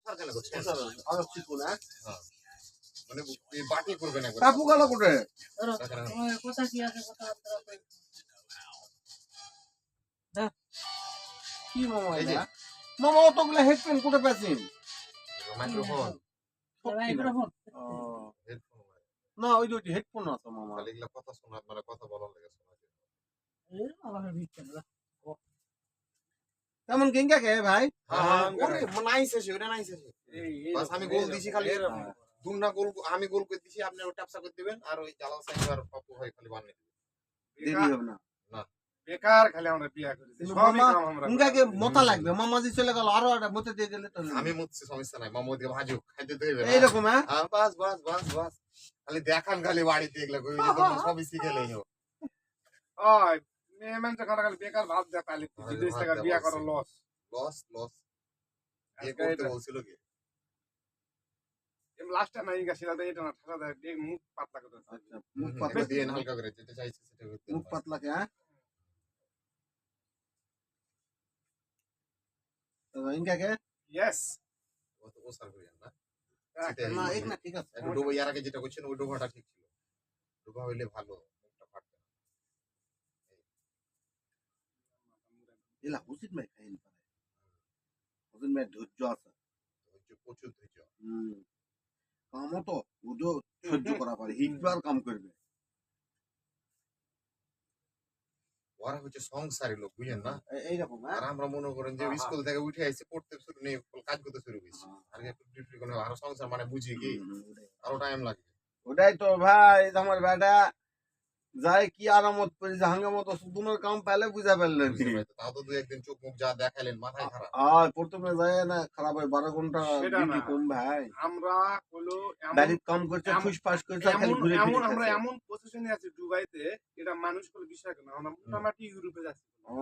ওসার কেন করছেন? আর শিখো না মানে এই বাটি করবেন একবার। কাপু গেল কোটে কথা কি আছে কথা কি মামা এই যে এটা মামা অতগুলো হেডফোন কোটে পেয়েছেন মাইক্রোফোন মাইক্রোফোন হেডফোন না ওই দুটি হেডফোন আছে মামা তাহলে এগুলা কথা শোনা মানে কথা বলার লাগে শোনা যায়। এই আলাদা দিচ্ছেন না তেমন কিংকা কে ভাই হ্যাঁ ওরে নাইছে সে ওরে নাইছে সে বাস আমি গোল দিছি খালি দুনা গোল আমি গোল করে দিছি আপনি ওটা ট্যাপসা করে দিবেন আর ওই জালাল সাহেব আর পাপু ভাই খালি বানিয়ে দিবেন। দেরি হবে না বেকার খালি আমরা বিয়া করেছি সবই কাম আমরা কিংকাকে মতা লাগবে মামাজি চলে গেল আরো একটা মতে দিয়ে দিলে তো আমি মুতছি সমস্যা নাই মামু দিকে ভাজুক খাইতে দেবে না এইরকম হ্যাঁ হ্যাঁ বাস বাস বাস বাস খালি দেখান খালি বাড়িতে এগুলা কই যে তোমরা সবই শিখে লইও ওই মেয়ে মানুষ খালি বেকার ভাব দেয় তাহলে বিদেশ থেকে বিয়া করা লস লস লস এ করতে বলছিল কি এম লাস্টে নাই গেছিল এটা না ঠাসা দেয় মুখ পাতলা করে আচ্ছা মুখ এটা পাতলা দিয়ে হালকা করে যেটা চাইছে সেটা করতে মুখ পাতলা কে হ্যাঁ ইনকাকে ইয়েস ও তো ওসার করিয়েন না না এক না ঠিক আছে একটু ডোবা এর আগে যেটা করছেন ওই ডোবাটা ঠিক ছিল ডোবা হইলে ভালো মুখটা ফাটবে না এলা হুসিন ভাই খাইন পারে হুসিন ভাই ধৈর্য আছে ধৈর্য প্রচুর ধৈর্য কামও তো উদো সহ্য করা পারে হিটবার কাম করবে ওরা হচ্ছে সংসারী লোক বুঝেন না এইরকম আর আমরা মনে করেন যে স্কুল থেকে উঠে আইছে পড়তে শুরু নেই কাজ করতে শুরু করেছি আর একটু ডিউটি করে আরো সংসার মানে বুঝি কি আরো টাইম লাগে ওটাই তো ভাই আমার বেটা যাই কি আরামত করে জাহাঙ্গা মতো সুদুনের কাম পাইলে বুঝা পারলেন তাও তো 2 একদিন চোখ মুখ যা দেখাইলেন মাথায় খারাপ আর প্রথমে যায় না খারাপ হয় 12 ঘন্টা সেটা ডিউটি না। কম ভাই আমরা হলো বাড়ির কাম করছে এমন- ফুসফাস করছে খালি এমন ঘুরে এমন ফিরে আমরা খাচ্ছে। এমন পজিশনে আছি দুবাইতে এটা মানুষ করে বিশ্বাস করে না আমরা মোটামুটি ইউরোপে যাচ্ছি ও,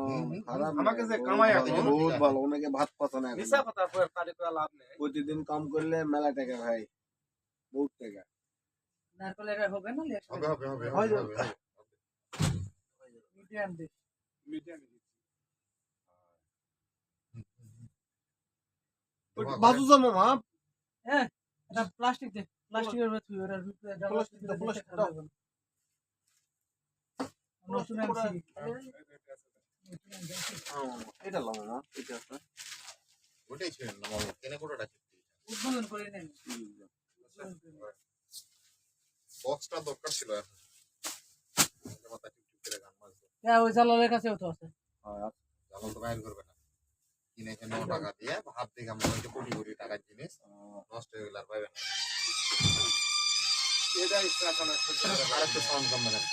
খারাপ আমাকে না, যে বহুত কামাই ভালো, এখন, বহুত ভালো অনেকে ভাত পাচ্ছে না এখন। মিশা কথা কয়ে কাজে করা লাভ নেই প্রতিদিন কাম করলে মেলা টাকা ভাই বহুত টাকা নারকেল এটা হবে না হবে হবে হবে হয় হবে যাবে। মিডিয়াম দিস মিডিয়াম বাজু জানো মা হ্যাঁ এটা প্লাস্টিক দে প্লাস্টিকের ভিতরে ওটার ভিতরে প্লাস্টিক দাও, প্লাস্টিক দাও। নতুন আনছি এটা লাও না এটা আছে ওটাই ছিল না মামু কেনে কোটাটা চিপতে উদ্বোধন করে নেন বক্সটা দরকার ছিল এখন মাথা টিপ করে গান মারছে হ্যাঁ ওই জালালের কাছেও তো আছে হ্যাঁ জামাল তো বাইর করবে না কিনেছে 9 টাকা দিয়ে ভাব দেখে মনে হচ্ছে কোটি কোটি টাকার জিনিস নষ্ট হয়ে গেল আর পাইবে না এটা ইচ্ছা আছে না সহ্য করা আর একটু সাউন্ড কম দেন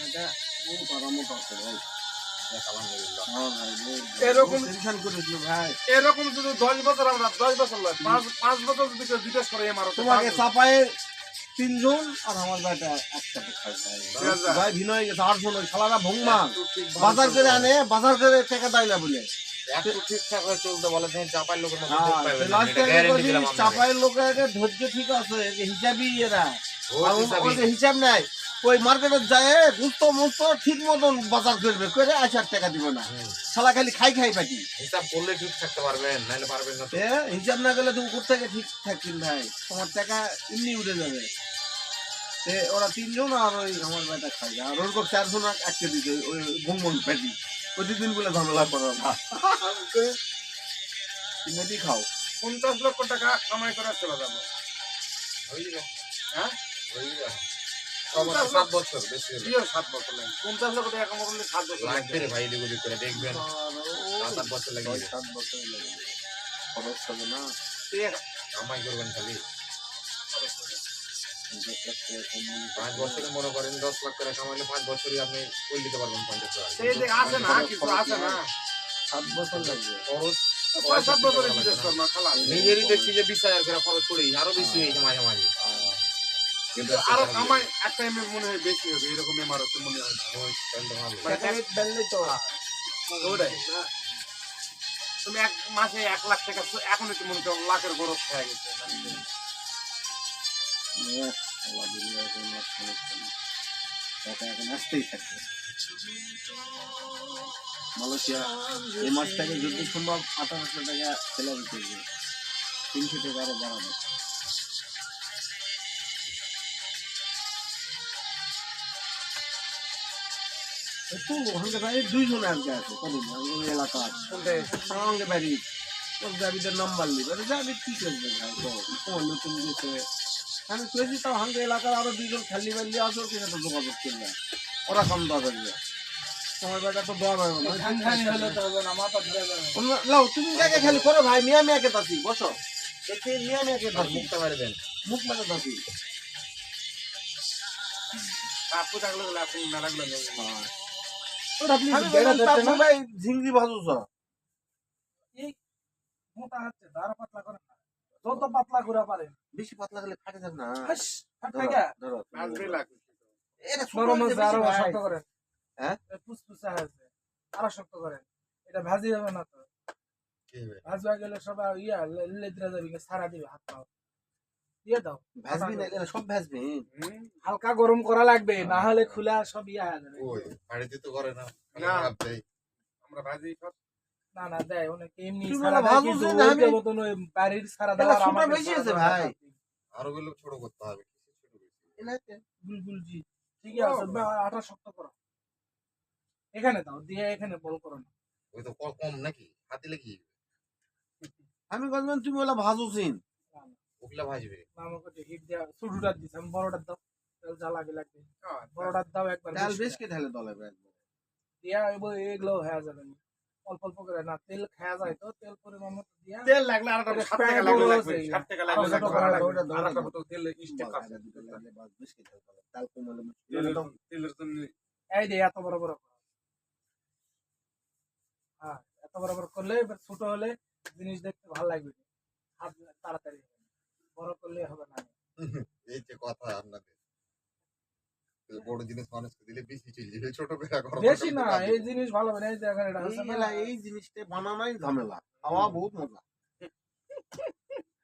এটা বহুত আরামত আছে ভাই আলহামদুলিল্লাহ হ্যাঁ ভাই বহুত এরকম টেনশন করেছিল ভাই এরকম যদি 10 বছর আমরা 10 বছর লয় 5 বছর যদি কেউ জিজ্ঞেস করে এমআর তোমাকে চাপায়ে 3 জন আর আমার বেটা একসাথে খাই ভাই ভাই ভিন্ন হয়ে গেছে 8 জন ওই শালারা ভংমা বাজার করে আনে বাজার করে টাকা দেয় না বলে একটু ঠিকঠাক হয়ে চলতে বলে দেন চাপাই লোকের মতো হ্যাঁ, দুধ পাইবে না লাস্টে এটা গ্যারান্টি দিলাম আমরা চাপায়ের লোকের ধৈর্য ঠিক আছে যে হিসাবই এরা ওর আর হিসাবই। ওদের হিসাব নাই ওই মার্কেটে যায় গুস্ত মুস্ত ঠিক মতন বাজার করবে করে 1000 টাকা দিব না শালা খালি খাই খাই পাটি হিসাব করলে ঠিক থাকতে পারবেন নাহলে পারবেন না তো। হিসাব না গেলে তুমি কোথা থেকে ঠিক থাকছেন ভাই তোমার টাকা এমনি উঠে যাবে ওরা 3 জন আর ওই আমার বেটা খাই আর ওর 4 জন একটা দিতে ওই ভঙ্গন পাটি প্রতিদিন বলে ঝামেলা করো না তুমি খাও 50 লক্ষ টাকা কামাই করে চলে যাবো হয়ে যাবে হ্যাঁ হয়ে যাবে 7 বছর বেশি হলো ইয়ে 7 বছর লাগে 50 লক্ষ টাকা কামাই করলে 7 বছর লাগবে রে ভাই এদিক করে দেখবেন 7 বছর লাগবে 7 বছর লাগে খরচ হবে না কামাই করবেন খালি 5 বছরে মনে করেন 10 লাখ করে কামাইলে 5 বছরই আপনি করে দিতে পারবেন 50 লাখ সেই যে আছে না কিছু আছে না 7 বছর লাগবে খরচ 5-7 বছরে বিদেশ করবো খালা নিজেরই দেখছি যে 20,000 করে খরচ করি আরো বেশি হয়েছে মাঝে মাঝে কিন্তু আরো আমার একটা এমএম মনে হয় বেশি হবে, এরকম এমআর হচ্ছে মনে হয় না। ওই স্ট্যান্ডটা ভালো। টাকা বেললেই তো ওটাই তুমি এক মাসে 1 লাখ টাকা এখন একটু মনে করো লাখের গরব হয়ে গেছে। আল্লাহ দুনিয়ার কোনো সমস্যা নেই। টাকা এখন আসতেই থাকবে। মালয়েশিয়া এই মাস থেকে যদি সম্ভব 1800 টাকা স্যালারি করবে, 300 টাকা আরো বাড়াবে। একটু ওখানকার বাড়ি 2 জন আজকে আছে, কদিন আমাদের এলাকা সঙ্গে বাড়ি ওর দাবিদের নাম্বার নিবে, যাবি কি করবে ভাই? তো তোমার নতুন গেছে আমি করেছি, তাও হাঙ্গে এলাকার আরো 2 জন খালি বাড়ি আসো, কিনা তো যোগাযোগ করবে, ওরা কম দাওয়া করবে। তোমার বেটা তো দেওয়া হবে না। লাও তুমি জায়গায় খালি করো ভাই, মিয়া মিয়াকে তাসি বসো, দেখি মিয়া মিয়াকে আর তাসি, মুখটা মারি দেন। মুখ লাগে তাসি। আপু থাকলে বলে আপনি মেলাগুলো নেই। আপনি বেড়া ধরতে না ভাই, ঝিঙ্গি ভাজুছ মোটা হচ্ছে আরো পাতলা করেন না, যত পাতলা করে পারেন। বেশি পাতলা গেলে ফাটে যাবে না। হাস, ফাট ধরো, থাকা। ধরো। আসবে লাগবে। এটা ছোট নরম হয়েছে হচ্ছে, আরো বেশি ভাই। শক্ত করেন। হ্যাঁ? ফুসফুসা হয়েছে, আরো শক্ত করেন। এটা ভাজি হবে না তো, কি হবে? ভাজবা গেলে সবাই লেদ্রা যাবে, সারা দিবে হাত পাও দিয়ে দাও। ভাজবি না, এটা সব ভাজবি। হালকা গরম করা লাগবে, না হলে খুলা সব হয়ে যাবে। ওই বাড়িতে তো করে না। না। ভাবতেই। আমরা ভাজি সব না না দেয় অনেকে এমনি তুমি সারা বলো দেয়, ভাজো কিন্তু যে না, ওইটার আমি- মতন ওই বাড়ির সারা এটা দেওয়ার ছোট আমাদের বেশি সারা আছে দেওয়ার ভাই। হাত নেই। আরো গুলো ছোট করতে হবে। কিছু ছোট বেশি। বুলবুল জি ঠিকই আছে, আটা শক্ত করো, এখানে দাও দিয়ে এখানে বল করো না। ওই তো কম নাকি? হাতিলে কি? আমি বললাম তুমি ওলা ভাজুছিন। ওগুলা ভাজবে। আমাকে হিট দেওয়া ছোটটা দিছে, আমি বড়টা দাও, তেল যা লাগে লাগবে বড়টা দাও একবার ডাল বেশি বেশ করে। কে ঢালে দলে ভাই। দিয়া এগুলো হয়ে যাবে না, অল্প অল্প করে না, তেল খাওয়া যায় তো, তেল পরিমাণ মতো দিয়া তেল লাগলে আর একটা 60 টাকা লাগবে লাগবে 60 টাকা লাগবে আরো ছোট করা লাগবে। আর একটা বোতল তেল স্টেক আছে। ডাল কম হলে তেলের জন্য এই যে এত বড় বড় করো। হ্যাঁ এত বড় বড় করলে এবার ছোট হলে জিনিস দেখতে ভালো লাগবে, হাত তাড়াতাড়ি হবে না। বড় করলে হবে না। এই যে কথা আপনাদের। বড় জিনিস মানুষকে দিলে বেশি চলে যাবে। ছোট করে করো। বেশি না, এই জিনিস ভালো হবে না। এই যে এখানে এটা হচ্ছে না, এই জিনিসটা বানানোই ঝামেলা, খাওয়া বহুত মজা।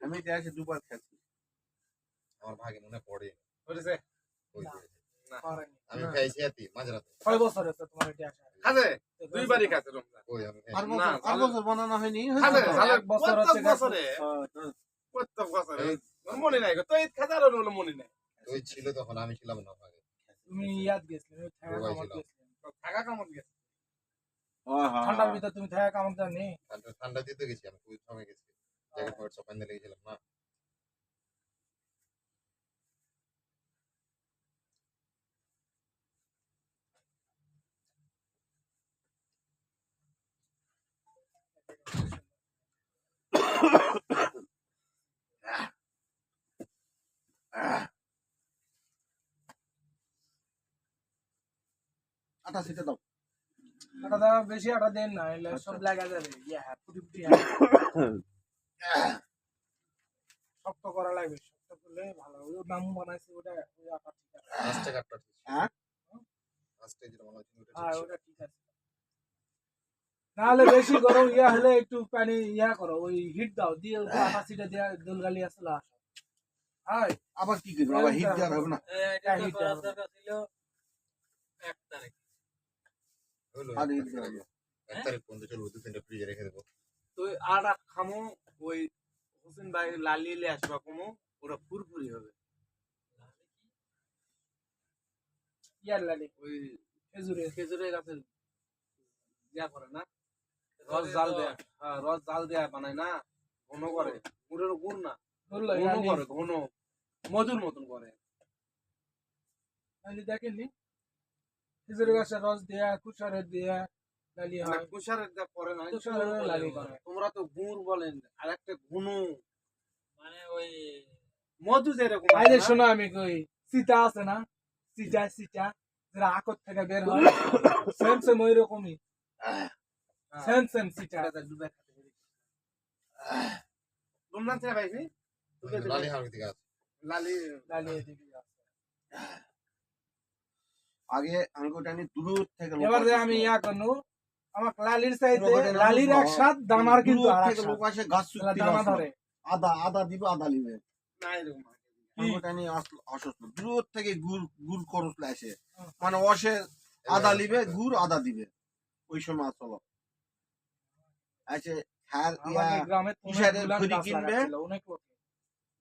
আমি এটা এসে দুবার খেয়েছি। আমার ভাগে মনে পড়ে। বুঝেছে? ওই না। যে। করেনি। আমি খাইছি এতি মাঝরাতে। 6 বছর হচ্ছে তোমার এটা আসা। খাবে দুইবারই খাচ্ছে রমজান। ওই আমি আর খাইছি। না, আর বছর বানানো হয়নি। খাবে হয়েছে তো? খাবে এক বছর বছর হচ্ছে বছরে প্রত্যেক বছরে মনে নাই গো, তো এই খাজার হলো মনে নাই। ওই ছিল তখন আমি ছিলাম না ভাগে। তুমি ইয়াদ গেছিলে, ওই থাকা দুবাই কামত ছিলাম। গেছিলে। তো থাকা কেমন গেছে? ঠান্ডার ভিতর তুমি থাকা কামত জানি। ঠান্ডা দিতে গেছি আমি। ওই সময় গেছি। জ্যাকেট পরে সব বান্ধে লেগেছিলাম না। আটা ছিটে দাও। আটা দাও বেশি, আটা দেন না, এলে সব লাগা যাবে। ইয়া ফুটি ফুটি হবে। শক্ত করা লাগবে, শক্ত করলে ভালো। ওই নাম বানাইছে ওটা, ওই আটা ঠিক আছে। লাস্টে কাটটা ঠিক ছিল। হ্যাঁ? লাস্টে যেটা মনে হচ্ছিল ওটা হ্যাঁ ঠিক ছিল। ওটা ঠিক আছে। নাহলে বেশি গরম ইয়া হলে একটু পানি ইয়া করো, ওই হিট দাও, দিয়ে উপর আটা ছিটে দিয়ে দুলগালি আসলে আসো। হাই আবার কি করবো? আবার হিট দেওয়ার হবে না। এটা হিট দাও। হলো, আর এক হিট তারিখ দেওয়া হলো। 1 তারিখ পর্যন্ত চলবে, 2-3টা ফ্রিজে রেখে দেবো। তো আর খামো ওই হোসেন ভাই লালিলে আসবা কমো, ওরা ফুরফুরি হবে। ইয়ার লালি ওই খেজুরে খেজুরের গাছের ইয়া করে না, রস জাল দেয়া, হ্যাঁ রস জাল দেয়া বানায় না, ঘন করে, গুড়ের গুড় না, বললো ঘন করে, ঘন মধুর মতন করে। লালি দেখেননি, খেজুরের গাছের রস দেয়া, কুচারের দেয়া লালি না, হয়। কুষারের যা করে না, কুষারের লালি করে। তোমরা তো গুড় বলেন, আর একটা ঘন মানে ওই মধু যেরকম এই যে শোনো আমি কই, সীতা আছে না, সীতা সীতা যেটা আকর থেকে বের হয়, সেম সেম ওই রকমই, সেম সেম সীতা। রমজান ছেড়ে পাইছি লালি হাওড়ি থেকে আছে। লালি লালি এদিকে আছে। আগে আমি ওটা নিয়ে দূর থেকে লোক এবার যে আসতো। আমি ইয়া করনু আমার লালির চাইতে পুরো ঘটনা লালির বুঝলো। একসাথ দানার কিন্তু দূর আর থেকে লোক আসে গাছ চুক্তি দানা ধরে আদা দিব আদা নিবে না এরকম হয়। কি? ওটা নিয়ে অসুস্থ দূর থেকে গুড় করসলে আসে হুম। মানে অসে আদা লিবে গুড় আদা দিবে ওই সময় আসলো আছে হ্যাঁ আমাদের গ্রামে তো কিসের অনেকগুলান খড়ি গাছ কিনবে? লাগাচ্ছিল, অনেক লোক।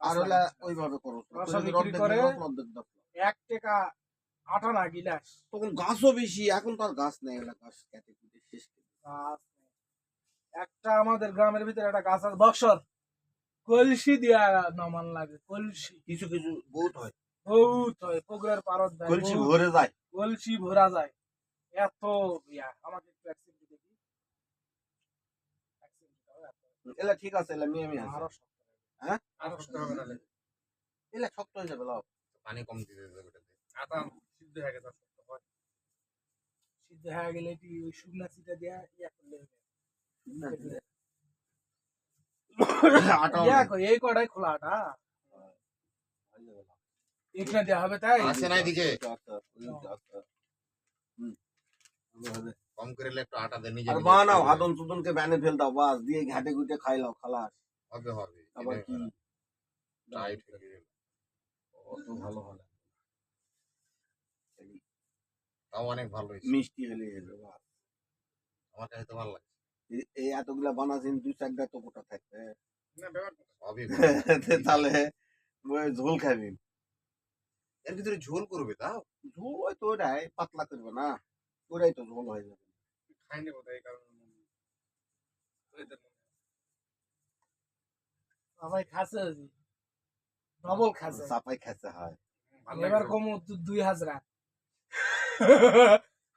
আর গাছ হলে লাগাচ্ছিল। ওইভাবে করস রসা বিক্রি করে। 1 টাকা আটা না গিলাস তখন গাছও বেশি এখন তো আর গাছ নেই এগুলা গাছ কেটে কুটে শেষ করে দিছে। গাছ নেই। একটা আমাদের গ্রামের ভিতরে একটা গাছ আছে বক্সর কলসি দিয়া নামান লাগে কলসি কিছু কিছু বহুত হয় বহুত হয় পুকুরের পারত দেয় কলসি বহুত। ভরে যায় কলসি ভরা যায় এত ইয়া আমাকে একটু অ্যাক্সিডেন্ট দেখি এলা ঠিক আছে এলা মিয়া মিয়া আছে আরো শক্ত হ্যাঁ আর করতে হবে না। এলা শক্ত হয়ে যাবে লাও পানি কম দিতে হবে ওটাতে। আটা সিদ্ধ হয়ে গেছে শক্ত হয়। সিদ্ধ হয়ে গেলে কি ওই শুকনা সিটা দিয়া ইয়া করলে হবে। আটা ইয়া কই এই কড়াই খোলা আটা এখানে দেওয়া হবে তাই আসে না এদিকে কম করে একটু আটা দেন নিজে আর নিজে বানাও খাবে। হাদন সুদনকে ব্যানে ফেল দাও বাস দিয়ে ঘাটে ঘুটে খাই লাও খালাস হবে হবে আবার কি টাইট হয়ে গেল। অত ভালো হলে তাও অনেক ভালো হয়েছে মিষ্টি হলে হলো বাস আমার কাছে তো ভালো লাগে এই এতগুলা বানাছেন 2-4টা তো গোটা থাকবে না ব্যাপার না। সবই তাহলে ওই ঝোল খাবেন এর ভিতরে ঝোল করবে তাও ঝোল ওই তো ওটাই পাতলা করবে না ওটাই তো ঝোল হয়ে যাবে খাইনি বোধহয় এই কারণে এদের মনে হয়। সবাই খাসে ডবল খাসে চাপাই খেতে হয় ভালো এবার লাগে। কম 2000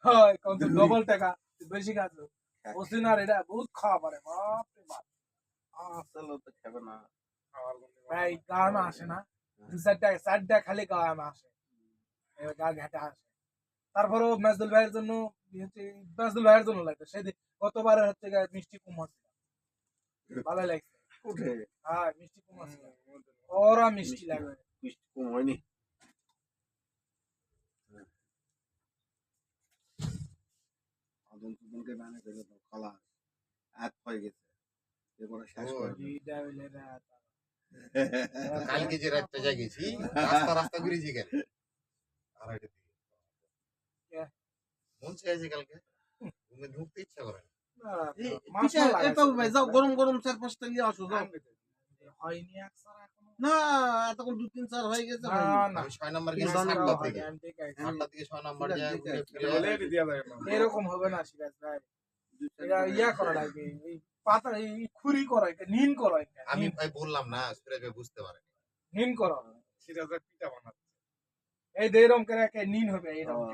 হয় কম তো ডবল টাকা বেশি খাসো ওসিনার এটা বহুত খাওয়া পারে বাপ রে বাপ আসলে তো খাবে না খাওয়ার জন্য ভাই গান আসে না 2-4টা খালি গান আসে এবার গা ঘাটে আসে তারপরেও মেজদুল ভাইয়ের জন্য মেজদুল ভাইয়ের জন্য লাগতো সেদিন গতবার হচ্ছে গিয়ে মিষ্টি কুমড় ভালো লাগছে উঠে হ্যাঁ মিষ্টি কুমড় ওরা মিষ্টি লাগবে মিষ্টি কম হয়নি আদন সুদনকে ব্যানে ফেলে দাও খালাস এক হয়ে গেছে এরপরে শেষ ও, করে এইটা হইলে রাত। কালকে যে রাতটা জাগেছি রাস্তা রাস্তা ঘুরেছি কেন আড়াইটার দিকে কে? মন চাইছে কালকে ঘুমে ঢুকতে ইচ্ছা করে না। মাছ ভাই যাও গরম গরম 4-5টা ইয়ে আসো যাও হয়নি একসার এখনো না এতক্ষণ 2-3-4 হয়ে গেছে না না আমি 6 নাম্বার গেছি কিন্তু আমি 7টার যাওয়া দিকে আমি ঠিক আছে। 7টার দিকে 6 নাম্বার ঠিক আছে, যায় ঠিক ঘুরে আছে। ফিরে বলে দেওয়া যাবে না। এরকম হবে না সিরাজ ভাই এটা ইয়া করা লাগবে এই পাতা এই খুরি করা এটা নিন করা এটা আমি ভাই বললাম না সুরেশ ভাই বুঝতে পারে নিন করা সিরাজের পিঠা বানাচ্ছে। এই যে এরকম করে একটা নিন হবে এরকম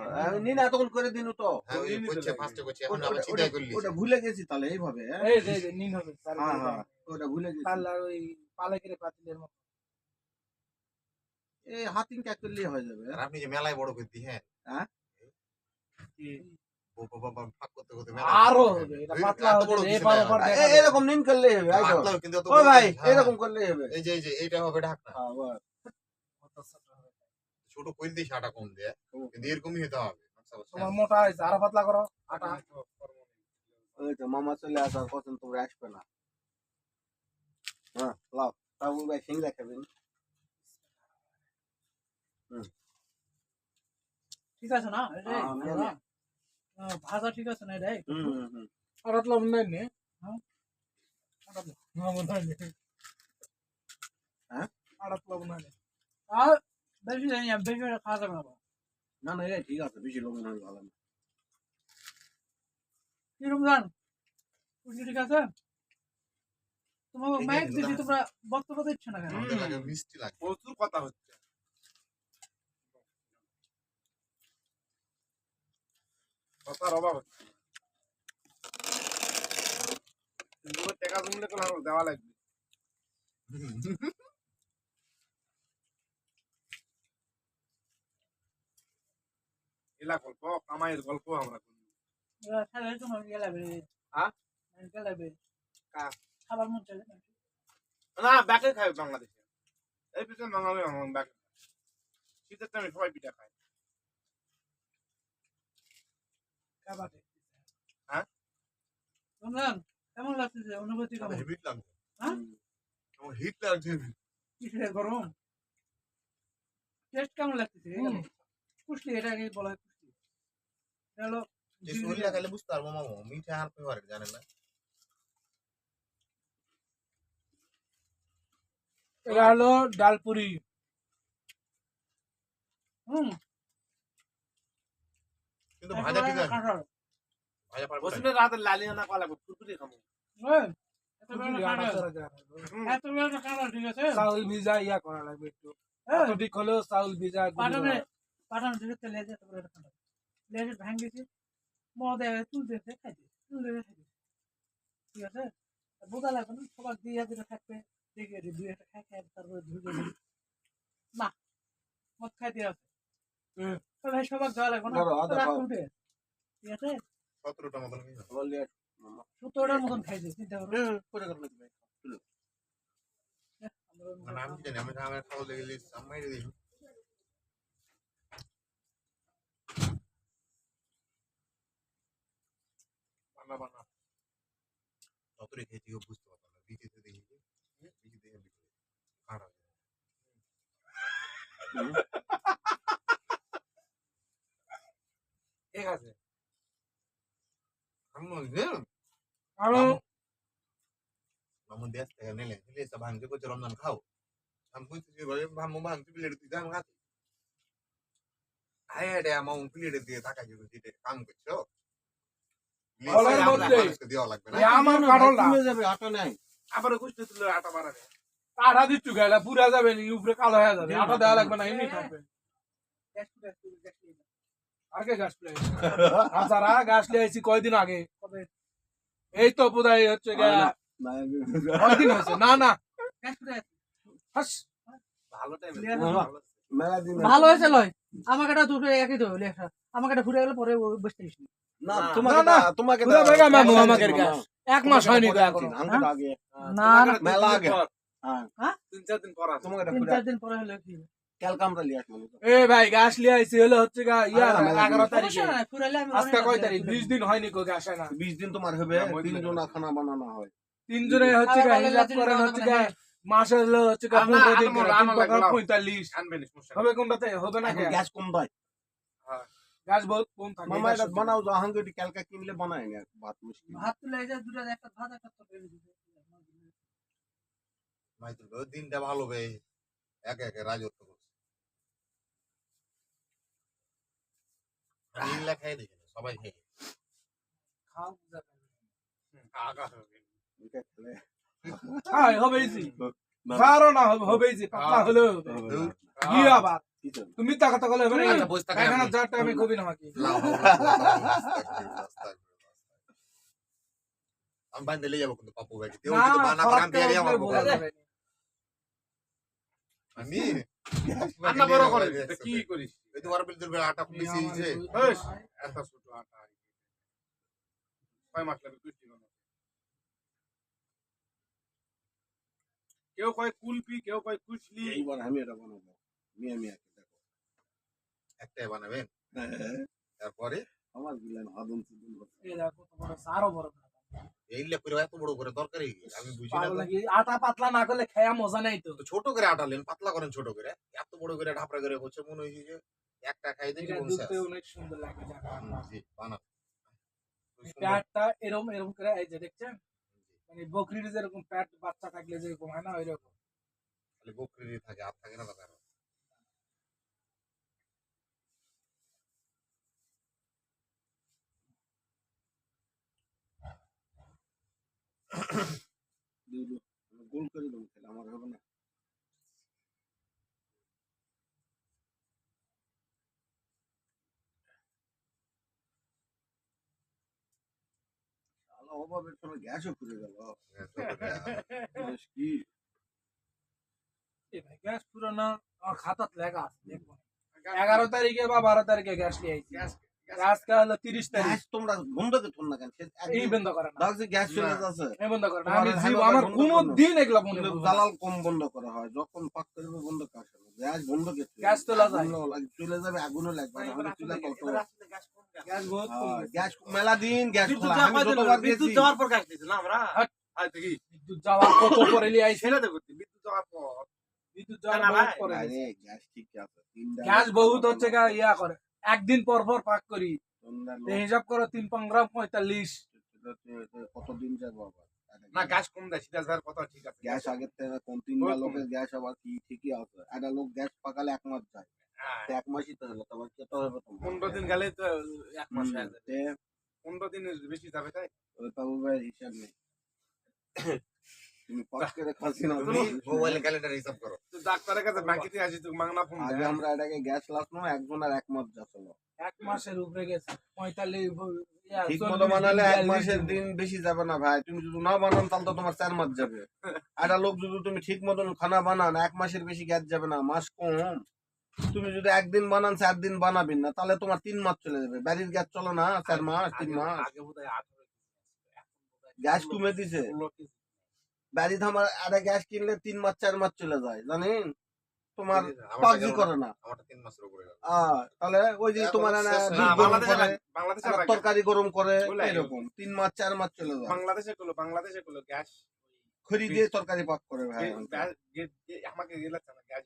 নিন এতক্ষণ করে দিন তো হ্যাঁ ওই করছে ফার্স্টে করছে এখন আবার ওটা- চিন্তাই করলি ওটা ভুলে গেছি তাহলে এইভাবে হ্যাঁ? এই যে নিন হবে হ্যাঁ হ্যাঁ ওটা ভুলে গেছি পাল্লার ওই পালাকের পাতিলের মতো এই হাতিং ক্যাক করলেই হয়ে যাবে আর আপনি যে মেলায় বড় করতি হ্যাঁ হ্যাঁ? ফাঁক করতে করতে আরো হবে এটা পাতলা হবে এবার ওপর দেখা যাবে। এরকম নিন করলেই হবে এই তো। কিন্তু অত ও বড় ভাই না। হ্যাঁ, এরকম করলেই হবে এই যে এইটা হবে ঢাকনা হ্যাঁ, বাস। কত ছোট হবে। ছোট কইল দিস আটা কম দেয় কিন্তু এরকমই হতে হবে তোমার মোটা হয়েছে আরো পাতলা করো আটা ওই তো মামা চলে আসার কথা তোমরা আসবে না হ্যাঁ লাও তাও ভাই সিংড়া খাবেন ঠিক আছে না এটাই হ্যাঁ, আমি জানি। ভাজা ঠিক আছে না এটাই হুম আড়াত লবণ নাই নে লবণ নাই নে হ্যাঁ? আড়াত লবণ নাই নে আর বেশি জানি না, বেশি করে খাওয়া যাবে না আবার। না না এই ঠিক আছে বেশি লবণ হলে ভালো না কি রমজান পুষ্টি ঠিক আছে তোমার এই মাইক যে দিছি না। তোমরা বক্তব্য দিচ্ছ না কেন আমাদের লাগে মিষ্টি লাগে প্রচুর কথা হচ্ছে। কথার অভাব হচ্ছে। কিন্তু ওর টাকা জমলে কোনো আমার দেওয়া লাগবে। এলা গল্প কামাইয়ের গল্প আমরা করি। এরা খেলে তোমার ইয়ে লাগবে হ্যাঁ? ইয়ে লাগবে কার? খাবার মন চাইলে না ব্যাকে খাবে বাংলাদেশে এই পিছনে বাঙালি ব্যাকে শীতের টাইমে সবাই পিঠা খায়। খাবার রমজান কেমন লাগতেছে অনুভূতি কেমন হিট লাগছে হ্যাঁ? আমার হিট লাগছে কিসে গরম টেস্ট কেমন লাগতেছে এখানে কুষ্টি এটা কি বলা হয় কুষ্টি এটা হলো যে শরীরে খেলে বুঝতে পারবো মামু মিঠা আর ফেভারিট জানেন না এটা হলো ডালপুরি। কিন্তু ভাজা ঠিক আছে কাঁঠাল ভাজা পারবো বসুনের রাতে লালিয়া না কলা কুরকুরি খাবো। এত বড় কাঁঠাল এত বড় কাঁঠাল ঠিক আছে চাউল ভিজা ইয়া করা লাগবে একটু, হ্যাঁ, ঠিক হলেও চাউল ভিজা পাঠানে পাঠানো থেকে লেজে এত বড় একটা কাঁঠাল লেজে ভাঙিয়েছে মদে তুলতেছে খাইতে তুলতে খাইতে ঠিক আছে বোঝা লাগবে না সবার দিয়ে দিতে থাকবে দেখে দুই একটা খাই খাই তারপরে ধুয়ে দিবি না মদ খাইতে আছে ভাই সবার দেওয়া লাগবে না ধরো, আধা রাত খাও। উঠে ঠিক আছে 17টা মতন নিয়ে যাও। 17টার মতন খাইছে চিন্তা করো মানে আমি কি জানি আমি আমার খাওয়া লেগে গেছি আমি মেরে দিই বানা বানা যতই খেয়েছি ও বুঝতে পারতাম না বিচিতে দেখি বিচি দেখে খারাপ ঠিক আছে। আমি বলছি আরো মামু দেশ থেকে নিলে নিলে সব ভাঙতে করছে রমজান খাও আমি কইছি যে ভাই মামু ভাঙতে প্লেট দিতে আমি খাচ্ছি আয় রে মামু প্লেট দিয়ে টাকা দিতে দিতে কাম করছো ফলের মধ্যে দেওয়া লাগবে না এ আমার কাঁঠালটা কমে যাবে আটা নাই আবার কুষ্টি তুলে আটা বানাবে। আটা দিচ্ছু গেলে পুরা যাবে নি উপরে কালো হয়ে যাবে, আটা দেওয়া লাগবে না এমনি থাকবে। আর কে গাছ প্লাই আচ্ছা গাছ লিয়েছি কয়দিন আগে, এই তো বোধহয় হচ্ছে কয়দিন হয়েছে না না হাস ভালো টাইম মেলা দিন ভালো হয়েছে লয় আমাকে একটা দুটো একই তো লেখা আমাকে একটা ঘুরে গেলে পরে বসতে দিস না না, তোমাকে না, তোমাকে পুরো বেগা মামু আমাকে গাছ 1 মাস হয়নি তো এখনো। আমাকে আগে না না মেলা আগে হ্যাঁ 3-4 দিন পর আছে। তোমাকে তিন চার দিন পরে হলে কি ক্যালকামটা লিয়ে আসবো এ ভাই গাছ লিয়েছি হলো হচ্ছে গা ইয়া আরে, মেলা 11 সমস্যা তারিখে, নাই ফুরাইলে আমি আজকে কয় তারিখ 20 দিন হয়নি কো গাছ না 20 দিন তোমার হবে না, মই 3 দিলে জনা খানা বানানো হয় 3 জনে হচ্ছে গা হিসাব করেন হচ্ছে গা মাসে হলো হচ্ছে গা 15 দিন করে 3 টাকা 45 আনবে না সমস্যা হবে কোনটাতে হবে না এখন কে গ্যাস কম দেয় গাছ বহুত কম থাকে মামা এটা বানাও তো হাঙ্গটি ক্যালকা কিনলে বানায় না ভাত মুশকিল ভাত তুলে এই যে দুটো একটা ভাত একটা তরকারি দিতে মাইতুল ভাই দিনটা ভালো ভাই একে একে রাজত্ব করছে আমি ইল্লা খাই দেখি না, সবাই খাই খাও বুঝা আগা হবে। এটা খেলে হ্যাঁ হবে ইজি সারো না হবে ইজি পাতলা হলো কি আবার কি তো তুমি তা কথা বলে হবে না আচ্ছা, বসে থাকেন এখানে আপনি। যাটা আমি কবি না কি আমি বান্ধে লিয়ে যাবো কিন্তু পাপু ভাই কেউ না যদি বানা করে আমি দিয়ে আমার বলা যাবে না। আমি রান্না বড় করে তা কি করিস? এই তো আর বিল আটা বেশি হইছে বেশ এত ছোট আটা আর কি। কয় মাস লাগবে কুষ্টি বানাতে? কেউ কয় কুলপি কেউ কয় কুচলি। এইবার আমি এটা বানাবো মিয়া মিয়া দেখো একটাই বানাবেন তারপরে আমার দিলেন হাদন সুদন এই দেখো তোমার সারো বড় কথা। এই লে করে এত বড় করে দরকার আমি বুঝি না পাগল তো। নাকি আটা পাতলা না করলে খায়া মজা নাই তো তো ছোট করে আটালেন পাতলা করেন ছোট করে এত বড় করে ঢাপড়া করে হচ্ছে মনে হইছে যে একটা খাই দিই এটা জীবন শেষ দেখতে অনেক সুন্দর লাগে জানো জি বানান প্যাটটা এরকম এরকম করে এই যে দেখছেন মানে বকরির যেরকম প্যাট বাচ্চা থাকলে যেরকম হয় না ওইরকম খালি বকরি থাকে আর থাকে না তো কারো দিল গোল করে দেবো খেলে আমার হবে না শালা অভাবের কোনো গ্যাসও ফুরে গেল বেশ কি এই ভাই গ্যাস পুরানো আমার খাতাত লেখা আছে দেখবো 11 তারিখে বা 12 তারিখে গ্যাস নিয়ে আইছি আজকে হলো 30 তারিখ গ্যাস তোমরা বন্ধ করছো না কেন এই বন্ধ করে না দেখছি গ্যাস চলে যাচ্ছে এই বন্ধ করে না তোমার আমি হ্যালো আমার বন্ধ কোনো করো। দিন এগুলা মনে কিন্তু করবো না। জ্বালাল কম বন্ধ করা হয় যখন পাক করবে বন্ধ কাজ গ্যাস বন্ধ করতে গ্যাস তোলা যায়। চলে যাবে, আগুনও লাগবে না, আমাদের চুলা কত গ্যাস বহুত কম গেছে। গ্যাস মেলা দিন গ্যাস বিদ্যুৎ খোলা যাওয়া আমি কয়দিন হলো? যতবার বিদ্যুৎ গেছি যাওয়ার পর গ্যাস দিয়েছে না আমরা হাট। আজ দেখি বিদ্যুৎ যাওয়ার কত পরে লিয়ে আইছে, ছেলে দেখো বিদ্যুৎ যাওয়ার পর বিদ্যুৎ যাওয়ার না বহুত ভাই, পরে আরে গেছে। গ্যাস ঠিক আছে তিনটা গ্যাস বহুত হচ্ছে গা ইয়া করে, একদিন পর পর পাক করি, সন্ধ্যার তো লোক, হিসাব করো 3-5-45। কতদিন যাবো আবার না গ্যাস কম দেয় সেটা যার কথা ঠিক আছে গ্যাস আগের থেকে কোন তিনটা লোকের গ্যাস আবার কি ঠিকই আছে, একটা লোক গ্যাস পাকালে 1 মাস যায়, হ্যাঁ, তো 1 মাসই তো হলো, তোমার খেতে হবে তোমার 15 দিন গেলে তো 1 মাস হয়ে যাবে, তে 15 দিনের বেশি যাবে তাই ওই বাবু ভাইয়ের হিসাব নেই তুমি পট করে খাসি না তুমি মোবাইলে ক্যালেন্ডার হিসাব করো। তো ডাক্তারের কাছে ব্যাংকে আসি তো মাংনা ফোন আগে দেয় আমরা এটাকে গ্যাস লাগলো একজনের 1 মাস যাচ্ছিল, এক মাসের উপরে গেছে 45 ইয়া, ঠিক 40 মতো বানালে 1 42 মাসের দিন। দিন বেশি যাবে না ভাই, তুমি যদি না বানান তাহলে তো তোমার 4 মাস যাবে, একটা লোক যদি তুমি ঠিক মতন খানা বানান 1 মাসের বেশি গ্যাস যাবে না, মাস কম, তুমি যদি একদিন বানান 4 দিন বানাবেন না তাহলে তোমার 3 মাস চলে যাবে, বাড়ির গ্যাস চলো না 4 মাস 3 মাস, আগে বোধহয় 18 গ্যাস কমে দিছে, 16 কেজি বাড়িতে আমার একটা গ্যাস কিনলে 3 মাস 4 মাস চলে যায় জানেন, তোমার আমারটা পাকজি গেল করে না, না, আমারটা 3 মাসের উপরে গেল। তাহলে ওই যে এখন তোমার শেষ দুধ হয়ে না গরম বাংলাদেশে করে, বাংলাদেশে একটা তরকারি গরম করে, ওলাই। এরকম 3 মাস 4 মাস চলে যায়, বাংলাদেশে গুলো গ্যাস খড়ি দিয়ে তরকারি পাক করে ভাই, আমাকে গেলাচ্ছে না গ্যাস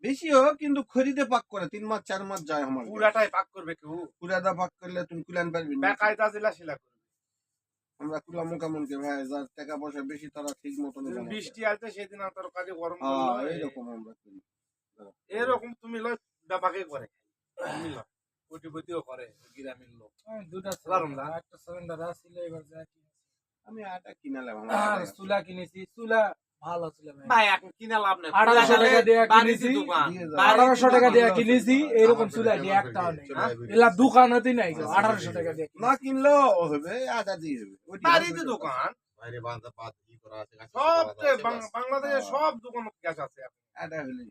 বেশি হোক কিন্তু খড়িতে পাক করে 3 মাস 4 মাস যায় আমার, পুরাটাই পাক করবে কেউ পুরাটা পাক করলে তুমি কুলান পারবি না, বেকায়দা জেলা শিলা করবে আমরা কুলাম কেমন কে ভাই, যার টাকা পয়সা বেশি তারা ঠিক মতন যেদিন বৃষ্টি আসবে সেদিন আর তরকারি গরম হ্যাঁ করলো এইরকম আমরা করি, এরকম তুমি লয় ব্যাপাকে করে তুমি লয় কোটিপতিও করে গ্রামের লোক দুটা দারুণ না? একটা সিলিন্ডার আসছিল, এবার যা কিনেছি। আমি আটা কিনালাম আর চুলা কিনেছি, চুলা ভালো ছিল ভাই। ভাই এখন কিনা লাভ নাই 1800 টাকা দিয়ে বাড়িতে কিনেছি, দোকান দিয়ে যাও। 1800 টাকা দিয়ে আমার কিনেছি, আমার এরকম আমার চুলা আমার দিয়ে আমার একটাও আমার নেই, চলে আসবে। এলা দোকানেতেই নাই, 1800 টাকা দিয়ে না কিনলেও হবে, আটা দিয়ে হবে, ওইটি বাড়িতে হবে। দোকান বাইরে বাঁধা বাঁধ ই করা আছে, গাছ সব করা আছে, বাস। বাংলাদেশে সব দোকানত গ্যাস আছে এখন। আটা হলে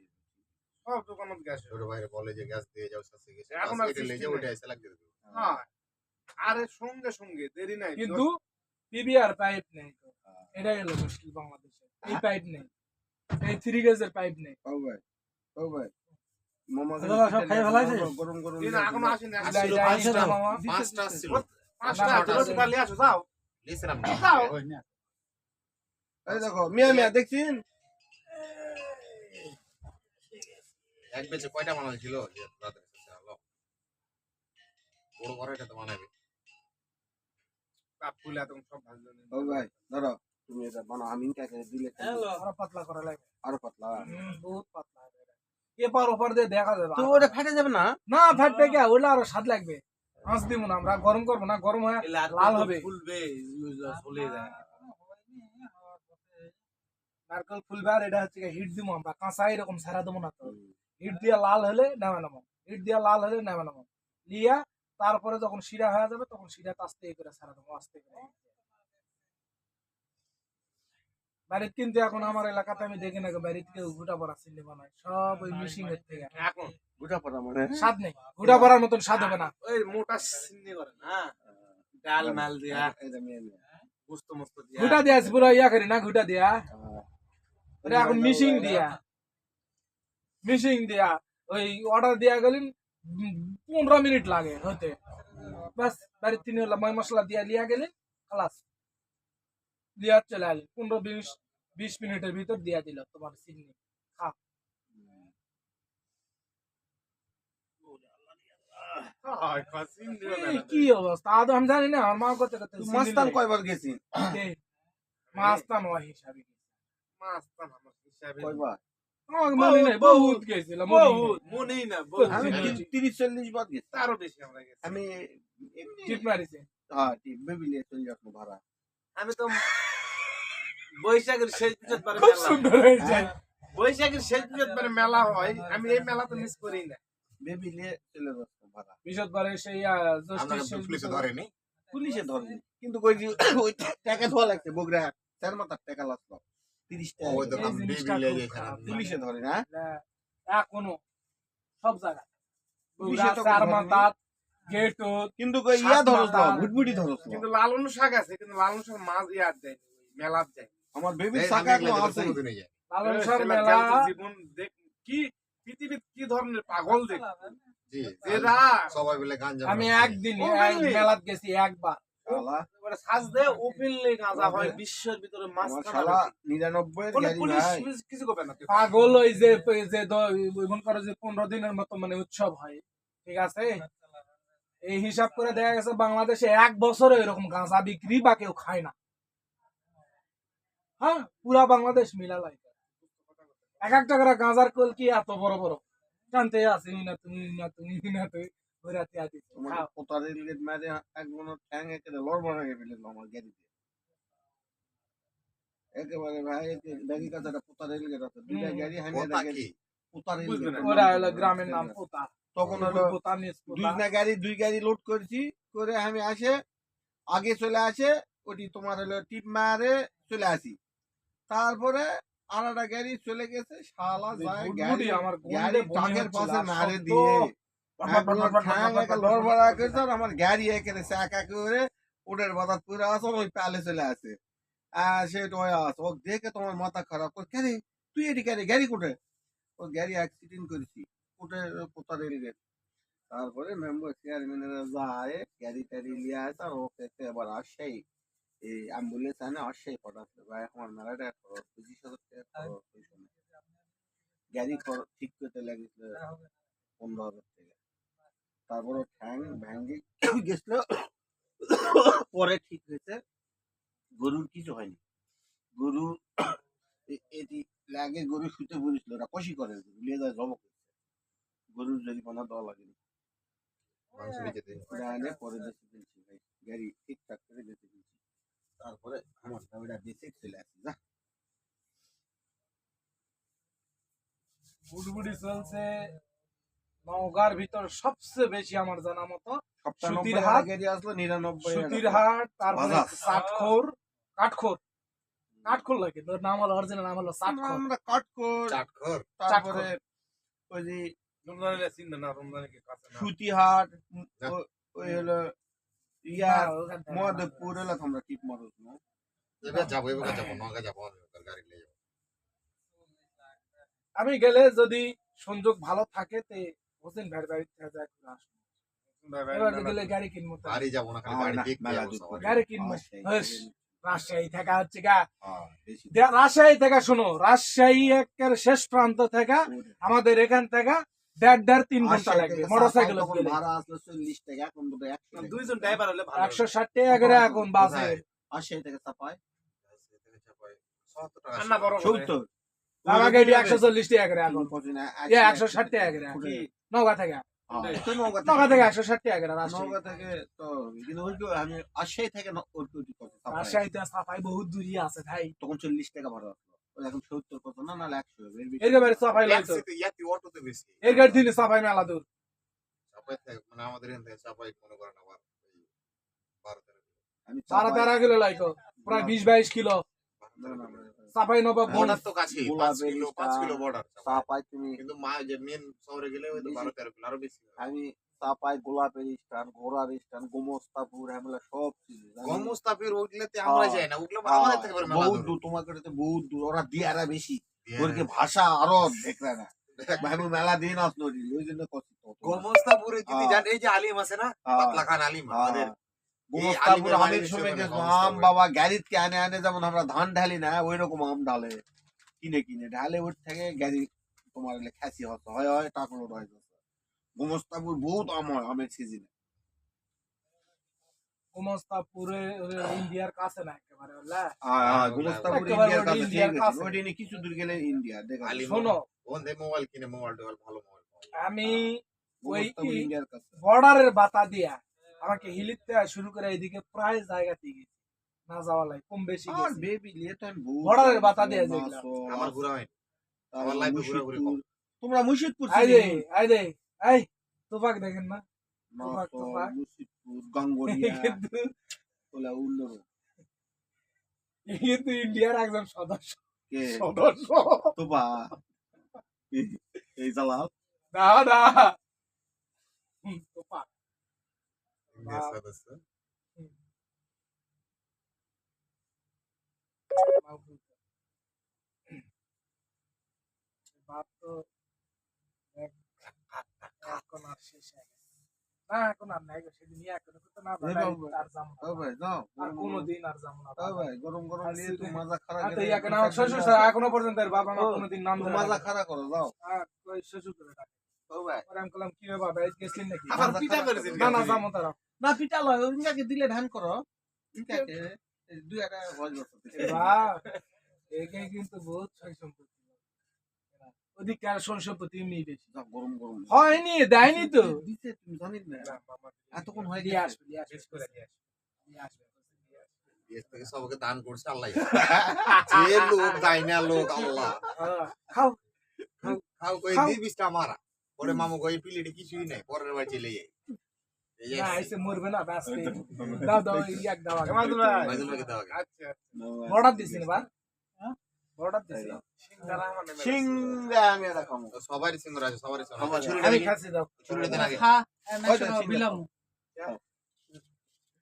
সব দোকানত গ্যাস ছোট ভাইরে বলে যে গ্যাস দিয়ে যাও সাথে গেছে, এখন এখন আর আর লেজে system ওইটা নেই। এসে লাগিয়ে দেবে। হ্যাঁ আরে সঙ্গে সঙ্গে দেরি নাই কিন্তু পিবিআর পাইপ নেই তো, এটাই হলো মুশকিল বাংলাদেশে, এই পাইপ নেই, এই 3 গেজের পাইপ নেই। ও ভাই ও ভাই মামা দাদা, সব খাইয়ে ফেলাইছে? গরম গরম দিন এখনো আসেনি চুলা আসছিল এটা আসছে আসছে তো। মামা, 5টা আসছিল। 5টা না, আসছিল না, পারলে আসো যাও লিসেন যাও এই দেখো মিয়া মিয়া দেখছিন এক বেচে কয়টা বানানো ছিল যে রাতের শেষে হলো বড় কড়াইটা তো বানাবে। কাপ ফুলে তুমি সব ভাজলো ও ভাই ধরো তুমি এটা বানাও, আমি কাকে দিলে আরো পাতলা করা লাগবে, আরো পাতলা, বহুত পাতলা হবে এটা। এপার ওপার দিয়ে দেখা যাবে, তো ওটা ফেটে যাবে না, না ফাটবে কে, ওটা আরো স্বাদ লাগবে। আঁচ দিব না আমরা, গরম করবো না, গরম হয়ে লাল হবে। ফুলবে চলে যায় নারকেল ফুলবে, আর এটা হচ্ছে হিট দিব আমরা, কাঁচা এরকম সারা দেবো না তো, হিট দিয়া লাল হলে নেমে নামো, হিট দিয়া লাল হলে নেমে নামো, লিয়া তারপরে যখন শিরা হয়ে যাবে তখন শিরা আস্তে করে সারা দেবো, আস্তে করে। বাড়িতে কিন্তু এখন আমার এলাকাতে আমি দেখি না, বাড়িতে কেউ ঘুটা পড়া চিল্লি বানায়, সব ওই মিশিং এর থেকে। এখন গোটা পড়া মানে স্বাদ নেই, ঘুটা পড়ার মতন স্বাদ হবে না। ওই মোটা সিন্নি করে না ডাল মাল দিয়া এটা মিয়া মিয়া গুস্ত মস্ত দিয়া ঘুটা দিয়া পুরো ইয়া করি না, ঘুটা দিয়া, এটা এখন মিশিং দিয়া, মিশিং দিয়া ওই অর্ডার দিয়া গেলেন 15 মিনিট লাগে হতে, বাস বাড়ির 3 ময় মশলা দিয়া লিয়া গেলেন, খালাস দিয়া চলে আলেন, 15-20 মিনিটের ভিতর দিয়া দিল তোমার চিনি। সিন্নি এই কি অবস্থা, আদৌ আমি জানি না, আমার মা করতে করতে চিনি মাস্তান লয়। কয়বার গেছি কে? মাস্তান ওই হিসাবে মাছ তো আমার হিসাবে কয়বার আমাকে মনে নেই, বহুত গেছিলাম, মনে নেই। বহুত মনেই না বহুত আমি আমি 30-40 বার গেছি, আরো বেশি আমরা গেছি আমি এমনি টিপ মারিছে। হ্যাঁ ঠিক বেবিলে চলে যাবো ভাড়া, আমি তো বৈশাখের শেষ বৃহস্পতিবার খুব মেলা সুন্দর হয়েছে। বৈশাখের শেষ বৃহস্পতিবার মেলা হয়, আমি এই মেলা তো মিস করি না বেবিলে চলে যাবো ভাড়া, বৃহস্পতিবারে সেই জ্যৈষ্ঠের আপনাকে শেষ পুলিশে বৃহস্পতিবার। ধরেনি? পুলিশে ধরেনি কিন্তু ওই যে ওই টাকা ধোয়া লাগছে বগরা 4 মাথার টাকা লাগলো 30 ওই তো টাকা, এই আমি জিনিসটা বেবি খুব লেগে খারাপ। পুলিশে ধরে না, এখনো সব জায়গায় পুলিশে তো চার ধরেনি। মাথার গেট, কিন্তু কই ইয়া সাত ধরস মাথা। ভুটভুটি ধরস কিন্তু লালন শাক আছে কিন্তু লালন শাক মাছ ইয়ার দেয় মেলার দেয় আমার বেবির এই, শাখা আমি এগুলো এখনো দেখে আছে, কোনোদিনই যাই। লালন শাহর মেলা জীবন দেখ কি পৃথিবীর কি ধরনের পাগল দেখ জি এরা সবাই বলে গাঞ্জা আমি মারছে। একদিন Openly? মেলাত গেছি একবার। শালা এবারে সাজদে ওপেনলি গাঁজা হয় বিশ্বের ভিতরে আমার মাঝখানে শালা 99 এর কোনো গাড়ি পুলিশ ভাই পুলিশ কিছু করবে না পাগল ওই যে মনে করো যে 15 দিনের মতো মানে উৎসব হয়, ঠিক আছে? এই হিসাব করে দেখা গেছে বাংলাদেশে 1 বছরে এরকম গাঁজা বিক্রি বা কেউ খায় না। হ্যাঁ, পুরা বাংলাদেশ মিলালাই এক একটা করে গাঁজার কলকি এত বড় বড় জানতে আছে না তুমি না তুমি না তুই ঘোরাতে আছি তোমাকে কোথা রেলগেট মারে একজন ঠ্যাং একেবারে লড়বড় হয়ে ফেলে আমার গাড়িতে একেবারে ভাই গাড়ি কাছাটা কোথা রেলগেট আছে দুইটা গাড়ি আমি কথা গাড়ি কি কোথা বুঝবে রেলগেট না। ওরা হলো গ্রামের নাম পোতা। তখন হলো পোতা নিয়ে দুই গাড়ি লোড করেছি করে আমি আসে আগে চলে আসে ওটি তোমার হলো টিপ মারে চলে আসি তারপরে আর একটা গাড়ি চলে গেছে শালা যায় গাড়ি আমার গাড়ি টাকের পাশে মারে দিয়ে আমার গাড়ি একেবারে চাকা করে ওদের বাজার পুরো আসো ওই পালে চলে আসে সে টয় আস ও দেখে তোমার মাথা খারাপ করে কেন তুই এটি গাড়ি গাড়ি কোটে ও গাড়ি অ্যাক্সিডেন্ট করেছি কোটে কোথা রেলগেট তারপরে মেম্বার চেয়ারম্যানেরা যায় গাড়ি টাড়ি নিয়ে আসে আর ওকে এবার আসেই এই অ্যাম্বুলেন্স আনে আসেই পটাচ্ছে ভাই আমার মেলাটা 25,000 টাকা খরচ ওই সময়। গাড়ি ঠিক করতে লাগিয়েছিল 15,000 টাকা তারপরে ঠ্যাং ভ্যাঙ্গি গেছিল পরে ঠিক হয়েছে গরুর কিছু হয়নি গরু এটি লাগে গরু শুতে পড়েছিল ওরা কষি করে নিয়ে যায় জমক গরুর জরিমানা দেওয়া লাগেনি মাংস বেচে দিন। ওরা এনে পরে বেঁচে দিয়েছি ভাই গাড়ি ঠিকঠাক করে বেঁচে দিয়েছি তারপরে আমার ওটা বেঁচে চলে আসি যা বুড়বুড়ি চলছে নওগাঁর ভিতর সবচেয়ে বেশি আমার জানা মতো সুতির হাট, গাড়ি আসলো 99 সুতির হাট, তারপরে বাজাজ। কাঠখোর কাঠখোর লাগে তোর নাম হলো অরিজিনাল নাম হলো চাটখোর। আমরা কাট কর চাটখোর তারপরে ওই যে রমজানের চিনবে না রমজানের কাছে না সুতিহাট ওই হলো ইয়া না, ওখান থেকে না। মহাদেবপুর হলো আমরা টিপ মারো না এবার যাবো নগা যাবো আমি ওখানে গাড়ি নিয়ে যাবো। আমি গেলে যদি সংযোগ ভালো থাকে তে হোসেন ভাইয়ের বাড়ি থেকে যায় ঘুরে আসবো। এবার গেলে গাড়ি কিনবো তো। বাড়ি যাবো না খালি বাড়ি না, দেখতে মেলা যাবো দূর সবাই। করে। গাড়ি কিনবো হেস, রাজশাহী থেকে হচ্ছে গা বেশি রাজশাহী থেকে শোনো রাজশাহী একের শেষ প্রান্ত থেকে আমাদের এখান থেকে 1.5-3 ঘন্টা লাগবে মোটরসাইকেল ভাড়া আসলো 40 টাকা এখন তো 100 টাকা দুইজন ড্রাইভার হলে ভালো 160 টাকা করে এখন বাসে কোথায়? 80 টাকা চাপায় 70 টাকা রান্না বড় করে। 70 আমাকে 140 টাকা করে এখন 160 টাকা করে কি? নওগাঁ থেকে তো নওগাঁ নওগাঁ থেকে 160 টাকা করে রাজশাহী নওগাঁ থেকে তো কিন্তু ওই তো আমি 80 থেকে রাজশাহীতে সাফাই বহুত দূরই আছে ভাই তখন 40 টাকা ভাড়া আসলো ওই এখন 70 কত না না 100 এর বেশি। এর গাড়ি সাফাই লাগতো ট্যাক্সিতে ইয়াতি অটোতে বেশি। এর গাড়ি দিনে সাফাই মেলা দূর চাপাই থেকে মানে আমাদের এখান থেকে চাপাই মনে করেন আবার ওই 12-13 আমি 12-13 কিলো লাগতো প্রায় 20-22 কিলো না, না, না, সাফাই নবাব বর্ডার তো কাছেই 5 গোলাপের কিলো ইস্টা, 5 কিলো বর্ডার চাপাই তুমি কিন্তু মা যে মেন শহরে গেলে হয়তো 12-13 কিলো আরো বেশি হয়। আমি চাপাই গোলাপের স্থান ঘোড়ার স্থান গোমস্তাপুর আমরা সব চিনি জানি। গমস্তাফির ওগুলোতে আমরা যাই না ওগুলো মানে আমাদের থেকে মেলা বহুত দূর। দূর তোমার কাছে বহুত দূর ওরা দিয়ারা বেশি দিয়ে ওরকে ভাষা আরো দেখলে না আমি মেলা দিন আসলো ওই জন্য কষ্ট গমস্তাপুরে যদি হ্যাঁ। জান এই যে আলিম আছে না পাতলা খান আলিম আমাদের গোমস্তাপুর আলিমের আমের বাড়ির সময় হিসেবে গেছো গমস্তাপুর। আম বাবা গাড়িতে আনে আনে যেমন আমরা ধান ঢালি না ওই রকম আম ঢালে কিনে কিনে ঢালে ওর থেকে গাড়ি তোমার খ্যাসি হতো হয় হয় টাকা লোড হয় গোমস্তাপুর বহুত আম হয় আমের সিজনে গোমস্তাপুরে ইন্ডিয়ার কাছে না একেবারে বুঝলা? গোমস্তাপুর একেবারে ইন্ডিয়ার কাছে ইন্ডিয়ার ঠিক কাছে। আছে ওইটা নিয়ে কিছু দূর গেলে ইন্ডিয়া দেখা আলিম শোনো ওখান থেকে মোবাইল কিনে মোবাইল টোবাইল ভালো মোবাইল পাওয়া যায়। আমি ওই গোমস্তাপুর ইন্ডিয়ার কাছে বর্ডারের বাতা দিয়া আমাকে হিলিতে শুরু করে এদিকে প্রায় জায়গাতে গেছি না যাওয়া লাগে কম বেশি আর গেছি বেবি লিয়ে তো আমি বহুত বর্ডারের বাতা দিয়ে মাছ, যেগুলা। আমার ঘোরা হয়নি তারপর আমার লাইফে ঘোরাঘুরি কম। মুর্শিদপুর। তোমরা মুর্শিদপুর আই চিনি? দে আই দে এই তোপাক দেখেন না মাছ, তোপাক। মুর্শিদপুর গাঙ্গরিয়া কিন্তু ওলা উল্লর কিন্তু ইন্ডিয়ার একজন সদস্য কে সদস্য তোবা এই জালাল না না তোপাক ইন্ডিয়ার সদস্য ভাত তো এখন আর শেষ হয়ে গেছে। না এখন আর নাই গো, সেদিন এখন তো না এই ভাই, বাবু, আর যাবো ও না। ভাই যাও আর কোনোদিন আর যাবো না। ও ভাই গরম গরম আর নিয়ে তো সিধে- মাজা খারাপ আর তো ইয়াকে না, আমার শ্বশুর শাশুড়ি এখনো পর্যন্ত এর বাবা মা কোনোদিন নাম ধরে মাজা ডাকে না। খারাপ করো যাও আর ওই শ্বশুর করে ডাকে। ও ভাই পরে আমি বললাম, কি রে বাবা, এই গেছিলেন নাকি? আবার পিঠা করেছেন না না, যাবো তারা। না পিঠা লয় ইনকাকে দিলে ধান করো ইনকাকে দুই একটা ভয় বাহ, একে কিন্তু বহুত সয় সম্পত্তি। ওদিককার সয় সম্পত্তি এমনি বেশি। যাও গরম গরম হয়নি, দেয়নি তো। দিতে তুমি জানিস না এতক্ষণ হয়ে দিয়ে গেছে আসবে, দিয়ে আসবে, দিয়ে আসবে। দেশ থেকে সবকে দান করছে আল্লাহ। যে লোক দাইনা লোক আল্লাহ। খাও। খাও কই খাও। দি বিষ্টা মারা। পরে মামু কই প্লেটে কিছুই নাই, পরের বার চলে যাই। এই যে না, এসে মরবে না, ব্যাস খেয়ে নিবে। দাও দাও, ইয়াক দাও আগে। মাদুল ভাই মাইদুল ভাইকে দাও আগে। আচ্ছা বর্ডার দিছি না বা? বর্ডার দিছি। সিঙ্গারা মানে সিংড়া আমি এটা খাবো তো সবারই সিঙ্গারা আছে, সবারই সিঙ্গারা সবারই। আছে। ছুরি আমি লাগি, খাচ্ছি, দাও। ছুরি দেন আগে। খা ওইটা না ছিল। বিলাম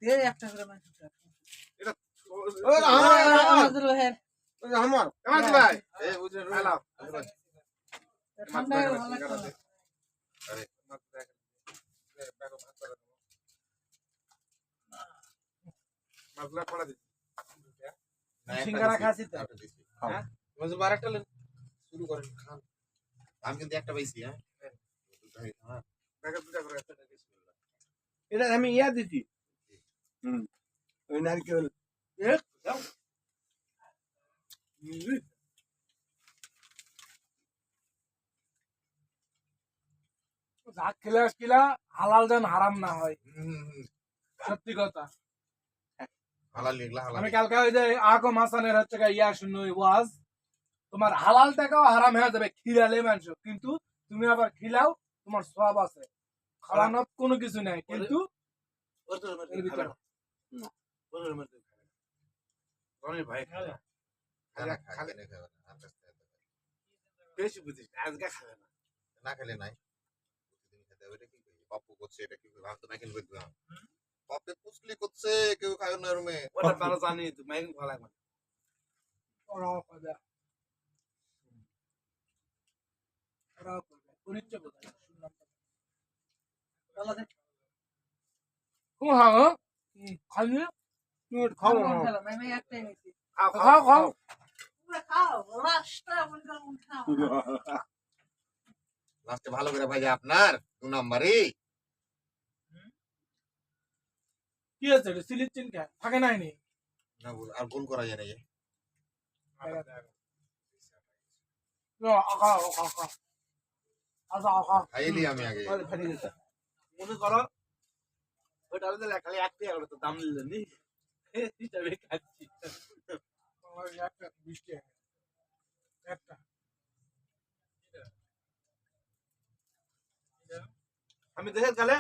দে একটা করে মাছ ও আমার আমাদের ভাইয়ের আমার মাদুল ভাই এই বুঝেন হ্যালো। ঠান্ডা ভালো লাগতো না। আরে মাদুল পড়া দিছি না, একটা সিঙ্গারা দিছি, খাচ্ছি তো। একটা দিছি। হ্যাঁ মাদুল ভাই আরেকটা লেন শুরু করেন, খান। আমি কিন্তু একটা পাইছি, হ্যাঁ। হ্যাঁ। দেখা দুটা করে একটা দিছি এটা আমি ইয়া দিছি ওই নারকেল যা খেলে আসকিলা হালাল যেন হারাম না হয়, সত্যি কথা। হালাল লিখলা, হালাল। আমি কালকে ওই যে আকো মাসানের হচ্ছে গা ইয়া শুনো ওয়াজ, তোমার হালাল টাকাও হারাম হয়ে যাবে খিলালে মানুষ, কিন্তু তুমি আবার খিলাও, তোমার সওয়াব আছে। খাওয়ানোর কোনো কিছু নাই, কিন্তু ওর তো এর ভিতরে ওর মধ্যে রনি ভাই খাবে খানা খাবে না, খাবে না। আস্তে আস্তে খাবে। বেশি বুঝিস না, আজকে খাবে না না খেলে নাই। প্রতিদিন খেতে হবে, এটা কি করি? পাপ্পু করছে, এটা কি করি? ভাবতো না খেলে করতে হবে। পাপ্পে পুষলি করছে, কেউ খায় না রুমে। ওটা তারা জানি তো মাইক ভালো লাগবে না। ওরাও করবে, ওরাও করবে। পরিচয় বোঝায় না, শুনলাম তো। ভালো দে তুমি খাও, খালি খাও খেলাম আমি একটাই নিছি খাও খাও খাও। তোমরা খাও লাস্টটা মনে করো খাও লাস্টে ভালো করে ভাই আপনার 2 নাম্বারই। কি আছে এটা? সিলির চিন খায় থাকে নাই নি? না বল, আর গোল করা যায় না যে। খাও খাও খাও, আচ্ছা খাও। খাইলি আমি আগে। মনে করো ওটা হলে খালি একটাই আলো তো দাম নিলেন নি হিসাবে খাচ্ছি আমার একটা 20 টাকা একটা। আমি দেখে গেলে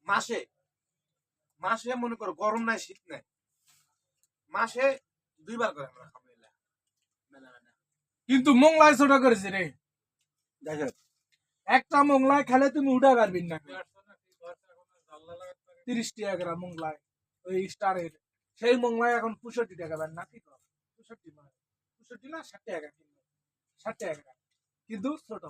মাসে মাসে মনে করো গরম নাই শীত নাই মাসে 2 বার করে আমরা খাবো এলা মেলা মেলা কিন্তু মোংলায় ছোট করেছে রে, দেখো একটা মোংলায় খেলে তুমি উঠা পারবি না। 30 টাকা গ্রাম মোংলায়, ওই স্টারের সেই মোংলায় এখন 65 টাকা বের না, কি কর 65 মানে 65 না 60 টাকা কিলো, 60 টাকা গ্রাম, কিন্তু ছোট।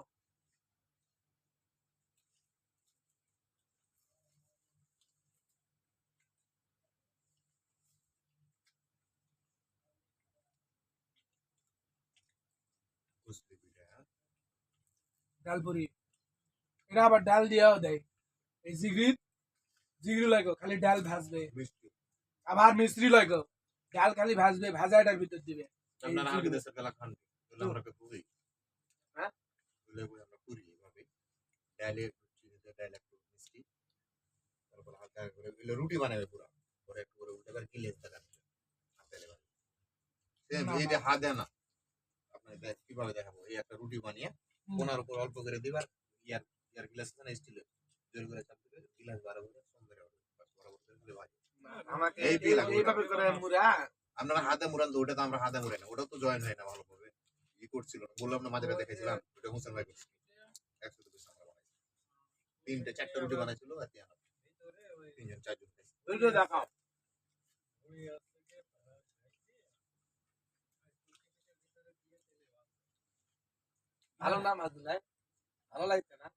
বুঝলি বিটা, হ্যাঁ? ডালপুরি এরা আবার ডাল দিয়েও দেয়, এই জিগরি লাগো খালি ডাল ভাজবে, মিষ্টি। আবার মিস্ত্রি লাগো ডাল খালি ভাজবে, ভাজা এটার ভিতর দিবে। এই আপনারা আগে জিগরি। দেশে গেলা খান। তাহলে আমরা কে পুরি। হ্যাঁ? বলে বলে আমরা পুরি এভাবে। ডালে চিনিতে ডাল একটু মিষ্টি। তারপর হালকা করে এগুলো রুটি বানাবে পুরা। পরে একটু করে উল্টে করে গিলে দেখান। হাতে লেগে। সেম না, এইটা হাত দেয় না। আপনি কিভাবে দেখাবো? এই একটা রুটি বানিয়ে কোনার উপর অল্প করে দিবার, ইয়ার ইয়ার গ্লাস আছে না স্টিলের, জোর করে চাপ দিবে, গ্লাস বাড়াবো সুন্দর হবে। বাস বরাবর করে দিলে ভাজি। আমাকে এই দিয়ে লাগবে এইভাবে করে মুড়া আপনারা হাতে মুড়ান তো, ওটা তো আমরা হাতে মুড়াই না, ওটা তো জয়েন হয় না ভালোভাবে। ই করছিল না, বললাম না মাঝে দেখেছিলাম, ওটা হোসেন ভাই করছিল। 120 আমরা বানাইছি। 3টে 4টে রুটি বানাইছিল আর দিয়ে 3জন 4জন খাইছি। ওইটা দেখাও ভালো না মাদুল ভাই, ভালো লাগছে না?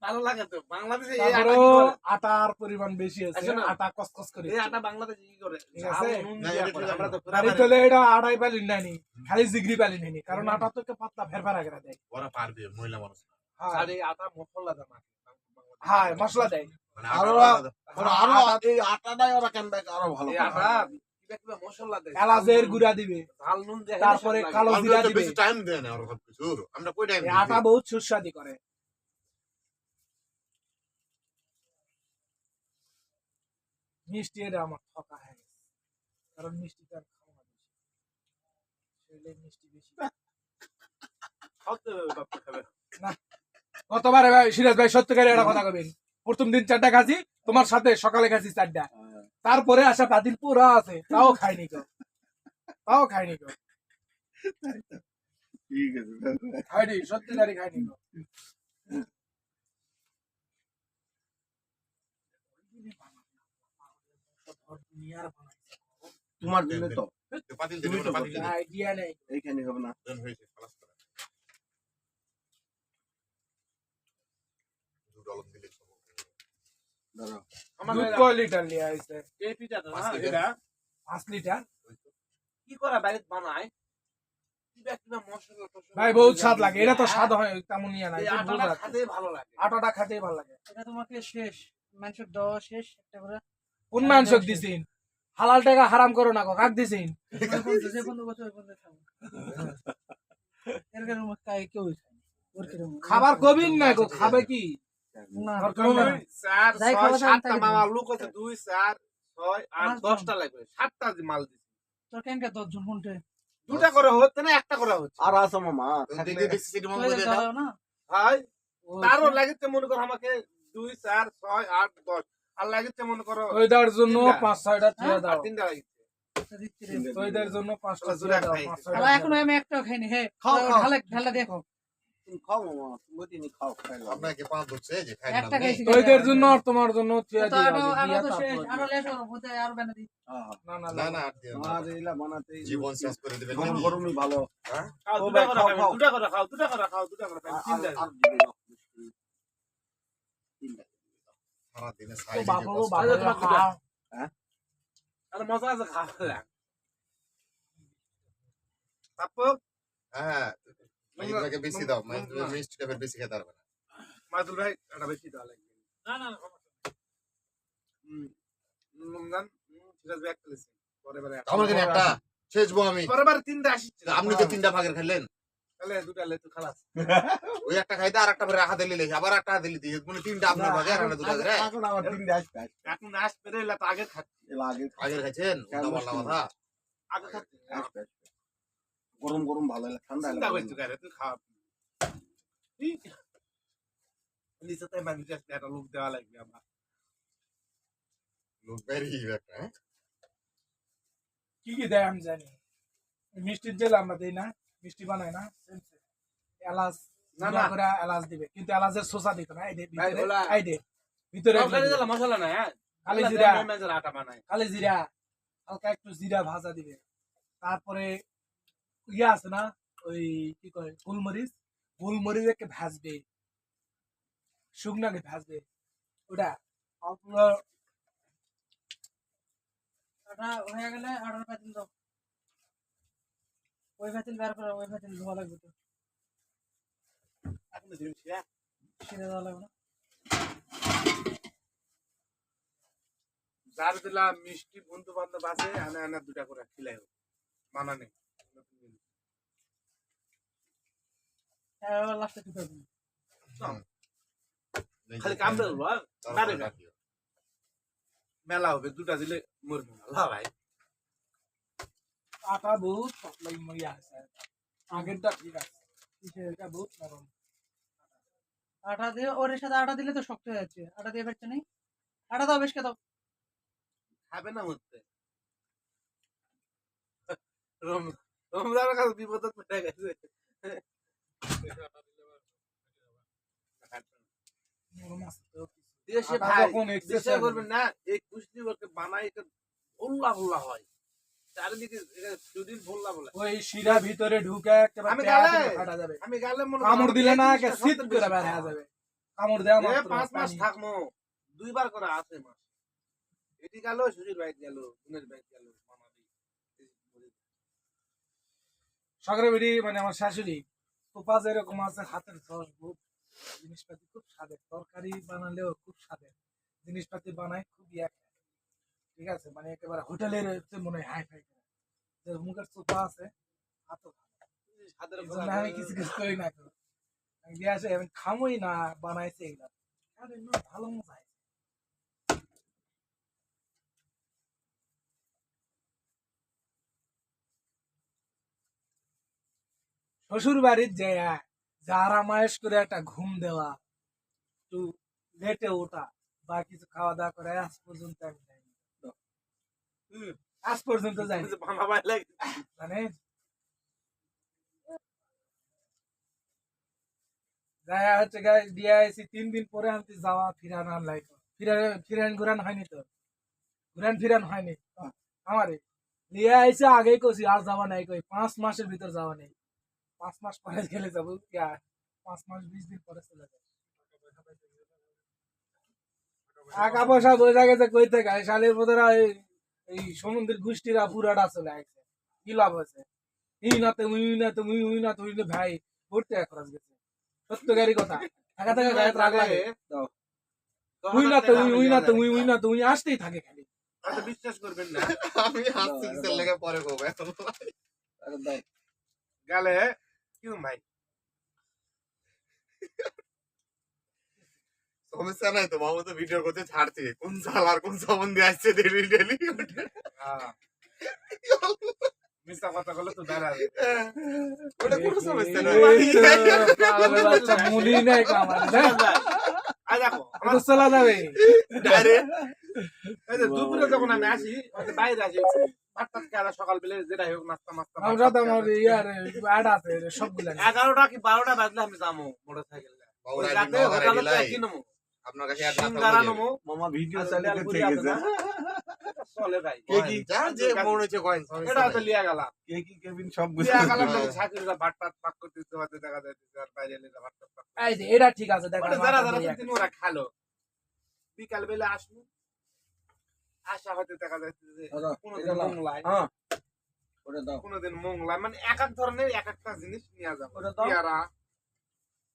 ভালো লাগে তো। বাংলাদেশে এই আটা তারপরেও কি করে? আটার পরিমাণ বেশি আছে, আচ্ছা না। আটা কসকস করে। এই আটা বাংলাদেশে কি করে? ঠিক আছে? ঝাল নুন না, দিয়া এটা করে। ঠিক আমরা তো বাড়ি পুরা চলে এটা আড়াই পালি নেয়নি, খালি জিগরি পালি নেয়নি, কারণ আটা তো একটু পাতলা ফেরফারা করে দেয়। ওরা পারবে মহিলা মানুষ হ্যাঁ, আর এই আটা মশলা দেয় না। হ্যাঁ মশলা দেয়। মানে আরো আলাদা। ওরা আরো এই আটাটাই ওরা কেন আরো ভালো এই করে। আটা কিবা কিবা মশলা দেয়। এলাচের গুঁড়া দিবে, ঝাল নুন দিয়ে তারপরে কালো আমরা জিরা তো দিবে। বেশি টাইম দেয় না ওরা সবকিছু। আমরা কই টাইম এই আটা বহুত সুস্বাদু করে। মিষ্টি এটা আমার ঠকা হয়ে গেছে, কারণ মিষ্টি তো আর খাবো না বেশি, শরীরে মিষ্টি বেশি। খাওয়াতে হবে, বাপ্পা খাবে। গতবারে ভাই সিরাজ ভাই সত্যিকারে একটা কথা কবেন, প্রথম দিন 4টা খাসি, তোমার সাথে সকালে খাসি 4টা, তারপরে আসা পাতিল পুরা আছে, তাও খাইনি কেউ, তাও খাইনি কেউ, ঠিক আছে। খাইনি, সত্যিকারে খাইনি কেউ। দুনিয়ার বানাইছে, তোমার জন্য তো পাতিল তুমি দিলে তো পাতিল দিলে আইডিয়া নেই। এইখানে হবে না। দেন হয়েছে খালাস করা। $2 দিলে সব হবে। দাঁড়াও। আমার দুধ কয় লিটার নিয়ে আইছে? এই পিঠাটা না, 5 লিটার। এটা 5 লিটার। কি করে বাড়িতে বানায়? কিবা কিবা মশলা টশলা ভাই বহুত স্বাদ দিয়ে লাগে, এটা তো দেয়। স্বাদ হয় তেমন ইয়া নাই, এই এটা আটাটা বোঝা খেতে ভালো লাগে। আটাটা খেতেই ভালো লাগে। এটা তোমাকে শেষ মাংসের দেওয়া শেষ একটা করে কোন মাংস দিছিন? হালাল টাকা হারাম করো না গো, কাক দিছিন? যে বন্ধু বছর বন্ধু খাবো এরকম কেউ খায় ওর কিরকম খাবার কবিন না গো, খাবে কি? না দরকার নাই। 2, 4, যাই 6, খাওয়া দাওয়া 7টা তাই মামা দিবি। লোক আছে, 2, 4, 6, 8, 10টা লাগবে, 7টা মাল দিচ্ছে। তোর কেনকে 10 জন কোনটে দুটা করে হচ্ছে না, একটা করে হচ্ছে? আর আছে মামা দেখি বেশি সিটি মন করে দাও। দাও না ভাই ও তারও লাগিতে মনে করো আমাকে 2, 4, 6, 8, 10 আর লাগিতে মনে করো ওইটার জন্য তিনটা। 5-6টা দিয়ে হ্যাঁ? দাও, 3টা লাগিতে। দিচ্ছি রে ওইটার জন্য 5টা ওরা দিয়ে জোড়া দাও, খাই। 5-6টা আর দিয়ে এখনো দাও। আমি একটাও খাইনি হে খাও, খাও। ঢালা দেখো তুমি খাও মামা, তুমি দিনই খাও খাইলাম। আপনাকে 5 হচ্ছে যে খাই একটা না খাইছি ওইটার জন্য আর তোমার জন্য দিয়ে তো দিও, আরো দিয়া তো শেষ তারপর আরো দিও। লেট হবে বুঝতে আরো বানা দি না না না না না আর দিও না। আর এলা বানাতে জীবন শেষ করে দিবেন গরম নাকি? গরমই ভালো। হ্যাঁ? খাও, ও দুটা ভাই, করে খাও, খাও, খাও। দুটা করে খাও, দুটা করে খাও, দুটা করে খাও, তিনটা। আর দিবে না। তিনটা। সারা দিনে তো সাইজে যে বাবু কষ্ট। বাবু তোমার খাও। আর মজা আছে খাওয়া। তারপর হ্যাঁ মাইজুলকে বেশি দাও, মাইজুল মিষ্টিটা ফের বেশি খেতে পারবে না। মাদুল ভাই এটা বেশি দেওয়া লাগবে। না না রমজান সিরাজ ভাই একটা দিছে। পরে বারে আমার জন্য একটা শেষবো আমি। পরে বারে 3টা আসছে। আপনি তো 3টা ভাগের খাইলেন, তাহলে দুটা লে তো খালাস। ওই একটা খাইতে আর একটা ফের হাতে লিলে আবার একটা হাতে লিতে মানে 3টা আপনার ভাগে আর একটা দুটা করে এখন আমার তিনটা আসবে। এখন আসবে রে, এলা তো আগে খাচ্ছি। এলা আগে আগের খাইছেন ওটা বললা কথা। আগে খাচ্ছি। আসবে। গরম গরম ভালো লাগে, ঠান্ডা চিন্তা লাগে। করছি কারে তুই খাওয়া। নিচে তাই মানুষ আসলে একটা লোক দেওয়া লাগবে আমার। লোক বেরি একটা হ্যাঁ কি কি দেয় আমি জানি, মিষ্টির জেল আমরা দিই না, মিষ্টি বানাই না, এলাচ না, না না। করে এলাচ দিবে, কিন্তু এলাচের শোষা দিত না, এই দে ভাই, ভিতরে, ওলা- এই দে ভিতরে তরকারি দিবে। দিলে মশলা নাই, হ্যাঁ? খালি ওলা জিরা। দেয় মেজের আটা বানায়। খালি জিরা, হালকা একটু জিরা ভাজা দিবে, তারপরে ইয়া আছে না ওই কি কয় গোলমরিচ, গোলমরিচকে ভাজবে, শুকনাকে ভাজবে, ওটা আপনার আটা হয়ে গেলে আটার পাতিল দাও ওই পাতিল বের করো ওই পাতিল ধোয়া লাগবে তো এখন দিন শিয়া। ছিঁড়ে দেওয়া লাগবে না যার দিলাম মিষ্টি বন্ধু বান্ধব আছে, আনে আনে দুটা করে খিলাই হোক মানা নেই। এবার লাস্টে ঢুকে দিন খালি কামড়ে দেবো, আর তারপরে বাড়ি না। রাখিও। মেলা হবে, দুটা দিলে মরবো না লা ভাই। আটা বহুত পাতলা ইয়া আছে, আগেরটা ঠিক আছে, এটা বহুত নরম। আটা দিয়ে ওর সাথে আটা দিলে তো শক্ত হয়ে যাচ্ছে আটা দিয়ে পারছে নেই আটা দাও বেশ কে দাও খাবে না মরতে। রমজানের কাছে বিপদ পড়ে গেছে। নরম আছে তো। দেশে আটা ভাই যখন excess দেশে হয়ে করবেন না, এই কুশলি বলতে বানাই এটা উল্লা উল্লা হয়। চারিদিকে দুদিন ভুললা বলে ওই শিরা ভিতরে ঢুকে একেবারে আমি পেয়া গেলে- থেকে ফাটা যাবে আমি গেলে মনে কামড় দিলে না একটা একে শীত করে বের হয়ে যাবে কামড় দেওয়া মাত্র 5 মাস পানি। থাকমো 2 বার করে আসে মাস এটি গেল শরীর বাইক গেল গুণের বাইক গেল মামাদি সকালে বেরি মানে আমার শাশুড়ি তোপা যেরকম আছে হাতের সস খুব জিনিসপাতি খুব স্বাদের তরকারি বানালেও খুব স্বাদের জিনিসপাতি বানায় খুব ইয়া খায়। ঠিক আছে মানে একেবারে হোটেলের হচ্ছে মনে হয় হাই ফাই করে যে মুখের চোপা আছে হাতও হাতের এই জন্য আমি কিছু কিছু করি না এখন। আমি দিয়ে আসে আমি খামই না বানাইছে এগুলা আরে না ভালো মজা হয়। শ্বশুর বাড়ির যে যারা মায়েস করে একটা ঘুম দেওয়া একটু লেটে ওঠা বা কিছু খাওয়া দাওয়া করে আজ পর্যন্ত আমি যাইনি আজ পর্যন্ত যাইনি বানাবাই লাগে মানে যায় হচ্ছে গায়ে দিয়ে আইসি 3 দিন পরে আমি যাওয়া ফিরান আনলাই ফিরান ঘুরান হয়নি তো ফিরান হয়নি আমারে নিয়ে আইসে আগেই কইছি আর যাওয়া নাই কই 5 মাসের ভিতর যাওয়া নেই 5 মাস পরে গেলে যাবো ইয়া 5 মাস 20 দিন পরে চলে যাবো টাকা পয়সা বোঝা গেছে কই থেকে শালের বোধরা এই সমুদ্রের গোষ্ঠীরা পুরাটা চলে আসছে কি লাভ হয়েছে এই না তুমি না তুমি উই না তুই না ভাই ভর্তি খরচ গেছে সত্য গাড়ি কথা টাকা টাকা গায়ে রাগ লাগে উই না তুমি উই না তুমি উই না তুমি আসতেই থাকে খালি হয়তো বিশ্বাস করবেন না আমি হাসছি কিসের লেগে পরে কব এখন আরে দাও গেলে কি ভাই সমস্যা নাই তো মামু তো ভিডিও করতে ছাড়ছে কোন সাল আর কোন সম্বন্ধে আসছে ডেলি ডেলি মিথ্যা কথা বলে তো দাঁড়াবে ওটা কোনো সমস্যা নাই বাচ্চা মুলি নাই কামার আই দেখো তো চলা যাবে ডাইরেক্ট এই যে দুপুরে যখন আমি আসি হয়তো বাইরে আসি ভাত টাত খেয়ে সকাল বেলা যেটা হোক নাস্তা মাস্তা আমরা তো আমার ইয়ার অ্যাড আছে সবগুলা 11টা কি 12টা বাজলে আমি যাবো মোটরসাইকেল বাবুরা রাতে একদিন হোটেলে তো গেলাই একই নমো আপনার কাছে আর সিঙ্গারা নমো মামা ভিডিও আর চালিয়ে ডাল পুরি থেকে আছে যা না? চলে ভাই কে কি যার যে মন হচ্ছে কয়েন এটা তো লিয়া গেলাম কে কি কেবিন সব লিয়া গেলাম সাকিরা ভাত টাত পাক করতে দিতে পারতে দেখা যাচ্ছে আর বাইরে এলে ভাত টাত পাক এই যে এটা ঠিক আছে দেখো ওটা যারা যারা দিন ওরা খালো বিকাল বেলা আসলো আশা হতে দেখা যাচ্ছে যে কোনোদিন মংলায় হ্যাঁ ওটা দাও কোনোদিন মংলায় মানে এক এক ধরনের এক একটা জিনিস নিয়ে যাবো ওটা দাও। পেয়ারা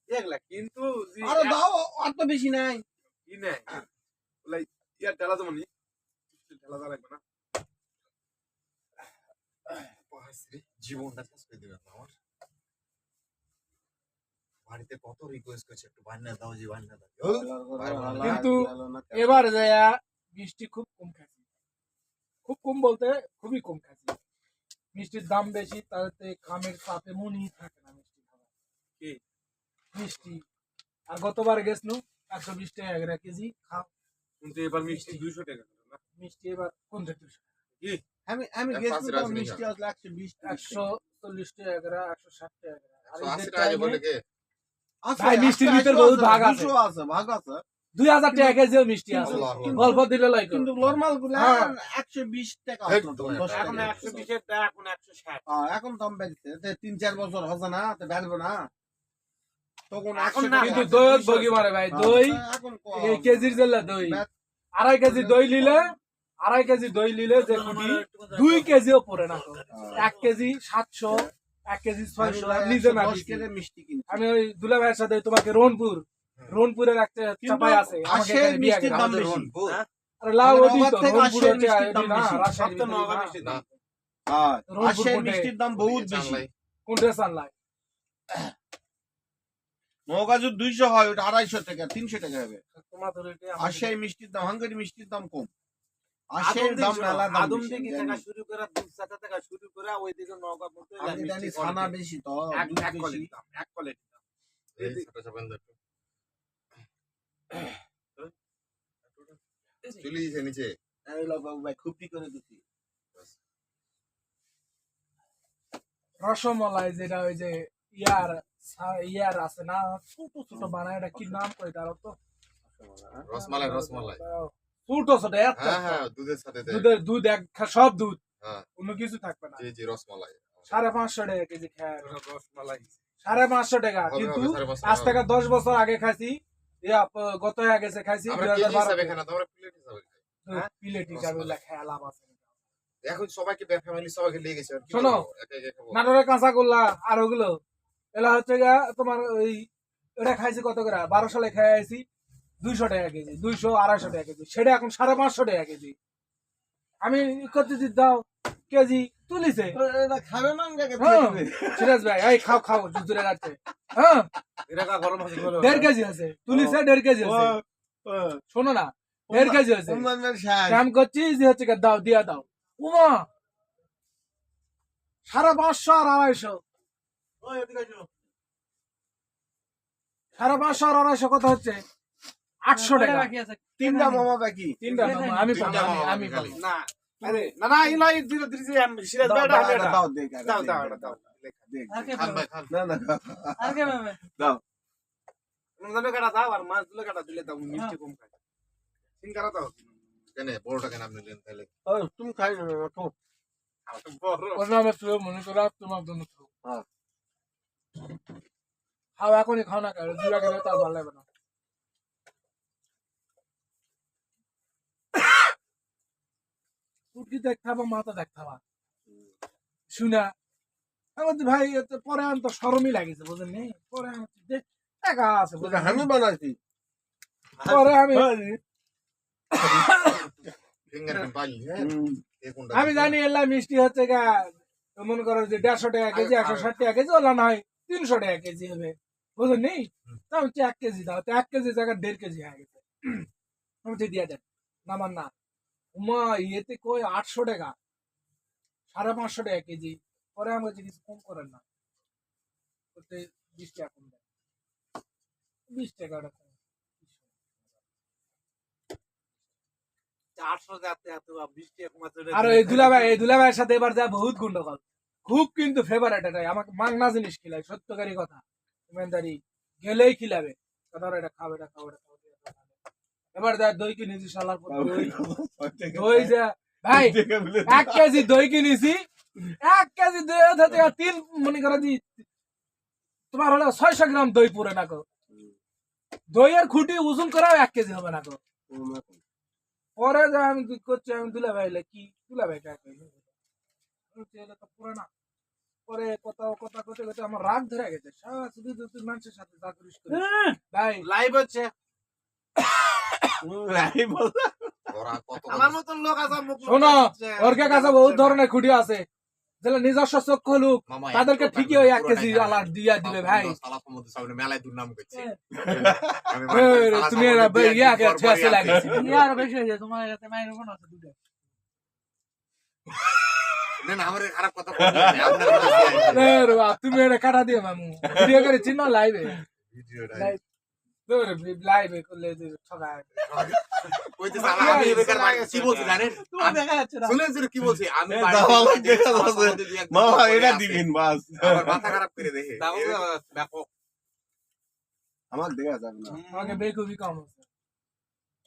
এগুলা কিন্তু যে আরে দাও আর তো বেশি নাই ই নেই ওলা ইয়ার ঠেলা যেমন ঠেলা যা লাগবে না জীবনটা শেষ করে দিবেন আমার বাড়িতে কত রিকোয়েস্ট করছে একটু বান্না দাও জি বান্না দাও কিন্তু এবার যায়া মিষ্টি খুব কম খাচ্ছি খুব কম বলতে খুবই কম খাচ্ছি মিষ্টির দাম বেশি তাতে কামের চাপে মনই থাকে না মিষ্টি খাওয়া কি? মিষ্টি আর গতবার গেছিল 120 টাকা করে কেজি খাও কিন্তু এবার মিষ্টি 200 টাকা করে না মিষ্টি এবার কোন রেট আমি আমি এক গেছি পাঁচ তো রাজনীতি মিষ্টি আসলে 120 140 টাকা করে 160 টাকা করে আর 180 ঈদের টাকা time এ বলে কে ভাই, মিষ্টির ভিতর বহুত ভাগ আছে। 200 আছে ভাগ আছে 2000 টাকা কেজিও মিষ্টি আছে কিন্তু- গল্প দিলে লাইক কিন্তু নরমাল গুলা হ্যাঁ। 120 টাকা এই আছে তো, 10 এখন টাকা 120 এর টাকা এখন 160 এখন দাম বেড়েছে 3-4 বছর হবে না তো বাড়বে না তখন এখন 100 না, টাকা কিন্তু আছে, দই 200 বগি মারে ভাই হ্যাঁ, দই এখন এই কেজির জেলা দই 2.5 কেজি দই নিলে 2.5 কেজি দই নিলে যে কুটি 2 কেজিও পড়ে না তো 1 কেজি 700 1 কেজি 600 আমি নিজে না 10 দিছি। কেজি মিষ্টি কিনছি আমি ওই দুলা ভাইয়ের সাথে তোমাকে রোনপুরের একটা চাপাই আছে আমাকে আশের এখানে বিয়া মিষ্টির গেছে। দাম বেশি হ্যাঁ? আরে লাউ আমাদের ওটি তো নগদ থেকে রোনপুর আশের হচ্ছে মিষ্টির দাম না বেশি। রাজশাহীর সব তো ভিতরে নগা না। মিষ্টি না। দাম হ্যাঁ রোনপুর আশের কোটে। মিষ্টির দাম বহুত বেশি কোনটা সানলাই মগাজুর 200 হয় ওটা 250 টাকা 300 টাকা হবে তোমার তো রেটে আশের মিষ্টির দাম হাঙ্গারি মিষ্টির দাম কম আশের দাম মেলা দাম আদম বেশি, থেকে জানি। টাকা শুরু করে 2 টাকা শুরু করে ওই দিকে নওগা পড়তে আমি জানি ছানা বেশি তো দুধ এক বেশি। কোয়ালিটি দাম এক কোয়ালিটি দাম এই ছোট চাপেন দেখো চলে গেছে নিচে এই লো বাবু ভাই খুপি করে দিছি রসমলাই যেটা ওই যে ইয়ার আছে না ছোট ছোট বানায় এটা কি নাম কই তার তো রসমালাই ছোট ছোট এত হ্যাঁ হ্যাঁ দুধের সাথে দেয়। দুধের দুধ এক সব দুধ হ্যাঁ অন্য কিছু থাকবে না। জি রসমালাই 550 টাকা কেজি খায়, রসমালাই 550 টাকা। হবে, কিন্তু হবে, 550 আজ থেকে 10 বছর আগে খাইছি, গত হয়ে গেছে খাইছি আমরা কেজি 2012 হিসাবে খাই না তো, আমরা প্লেট হিসাবে খাই। প্লেট হিসাবে ওগুলা খেয়ে লাভ আছে। এখন সবাইকে ফ্যামিলি সবাইকে নিয়ে গেছে, আর কি শোনো, করবো? একা একা খাবো। নাটোরের কাঁচা গোল্লা আর ওগুলো এলা হচ্ছে গা তোমার ওই, এটা খাইছি কত করে, 12 সালে খেয়ে আইছি 200 টাকা কেজি, 200-250 টাকা কেজি, সেটা এখন 550 টাকা কেজি। আমি কত দিতে দাও কেজি তুলিছে। এটা খাবে না আমাকে হ্যাঁ, সিরাজ ভাই এই খাও খাও জুজুরে যাচ্ছে। হ্যাঁ, এটা গরম আছে 1.5 কেজি আছে, তুলিছে 1.5 কেজি আছে। শোনো না, 1.5 কেজি আছে। কাম করছি যে হচ্ছে গা, দাও দিয়া দাও। উমা 550 আর 250, 550 আর 250 কত হচ্ছে? 800 টাকা। বাকি আছে তিনটা মামা বাকি। তিনটা মামা, আমি পাবো, তিনটা মামা আমি খালি। পাবো। না আরে না না ইলাই ধীরে ধীরে আমি সিরাজ ভাই দাও, এটা দাও, দেখ, দাও দাও দেখ, দাও দেখ। আর কে খান পাবে? ভাই খান। না না আর কে পাবে? রমজানের কাটা দাও আর মাছ দুলে কাটা দিলে দাও, মিষ্টি কম খায়। সিঙ্গারা দাও কেন বড়টা কেন আপনি নেন তাহলে? তুমি খাই না তো। বড় ওটা আমার প্রিয়, মনে করো তোমার জন্য খাও। হ্যাঁ। খাও, এখনই খাও না, কারণ জিরা খেলে তো আর ভালো লাগবে না। উটকি দেখতাবা, মাথা দেখতাবা শুনা আমার তো ভাই, এতে পরে আমি তো শরমই লাগিছে, বুঝলেন নি? পরে আমি টাকা আছে বুঝলেন নি? আমি বানাইছি। পরে আমি ফিঙ্গার পাই হ্যাঁ এই কোনটা? আমি জানি এলা মিষ্টি হচ্ছে গা, মনে করো যে 150 টাকা কেজি, 160 টাকা কেজি, ওলা নয় 300 টাকা কেজি হবে, বুঝলেন নি? তো আমি 1 কেজি দাও, তো 1 কেজি জায়গায় 1.5 কেজি হয়ে গেছে। আমি তো দিয়ে দেন না, আমার না উমা ইয়েতে কই 800 টাকা, 550 টাকা কেজি। পরে আমি বলছি কিছু কম করেন না, করতে 20 টাকা কম দেন, 20 টাকা ওটা কম। 400 যাতে এত 20 টাকা কমাতে আর এই দুলাভাইয়ের সাথে এবার যা বহুত গন্ডগোল, খুব কিন্তু ফেভারিট এটাই, আমাকে মাংনা জিনিস খিলায়, সত্যকারী কথা, ইমানদারি গেলেই খিলাবে, ধরো এটা খাও, এটা খাও, এটা খাও, এটা খাও। এবার দেখ দই কিনেছি শালার পর, দই যা ভাই 1 কেজি দই কিনেছি, 1 কেজি দই হতে 3 মনে করো দি তোমার হলো 600 গ্রাম দই পুরে না গো, দইয়ের খুঁটি ওজন করাও 1 কেজি হবে না গো। পরে যা আমি কি করছি, আমি দুলা ভাই কি দুলা ভাই কাকে তো পুরো না। পরে কথা কথা করতে করতে আমার রাগ ধরে গেছে, সারা শুধু তুই মানুষের সাথে যা করিস করিস। ভাই লাইভ হচ্ছে ওরা কত আমার মতন লোক আছে মুখ শোনো, ওর কাছে বহুত ধরনের খুঁটি আছে, যেগুলো নিজস্ব চক্ষু লোক, মামা তাদেরকে একটু ঠিকই পারবে ওই না, 1 কেজি পুরোটাই আলার দিয়া দিবে ভাই। সালা সমুদ্র সামনে মেলায় দুর্নাম করছে আমি তুমি ইয়াকে ঠেসে লাগিয়েছি। তুমি আরো বেশি হয়ে যায়, তোমার কাছে মায়ের কোন আছে দুটো। না না আমার খারাপ কথা বলবেন না, আপনার কথা আছে। রে বাপ, তুমি এটা কাটা দিও মামু, ভিডিও করে চিনো লাইভে, ভিডিওটা লাইভে করলে যে ঠগায়। কইতে সালা আমি বেকার বাড়ি কি বলছি জানেন? তোমার দেখা যাচ্ছে না। শুনেন শুনে কি বলছি আমি এ, বাড়ি দাও, থেকে দেখা সালা যাচ্ছে। সমুদ্রে দিয়ে একদম মামা করে এটা আসে। দিবেন বাস। আমার মাথা খারাপ করে দেখে দেখো আমার দেখা যাবে না। আমাকে বেকুবি কম আছে,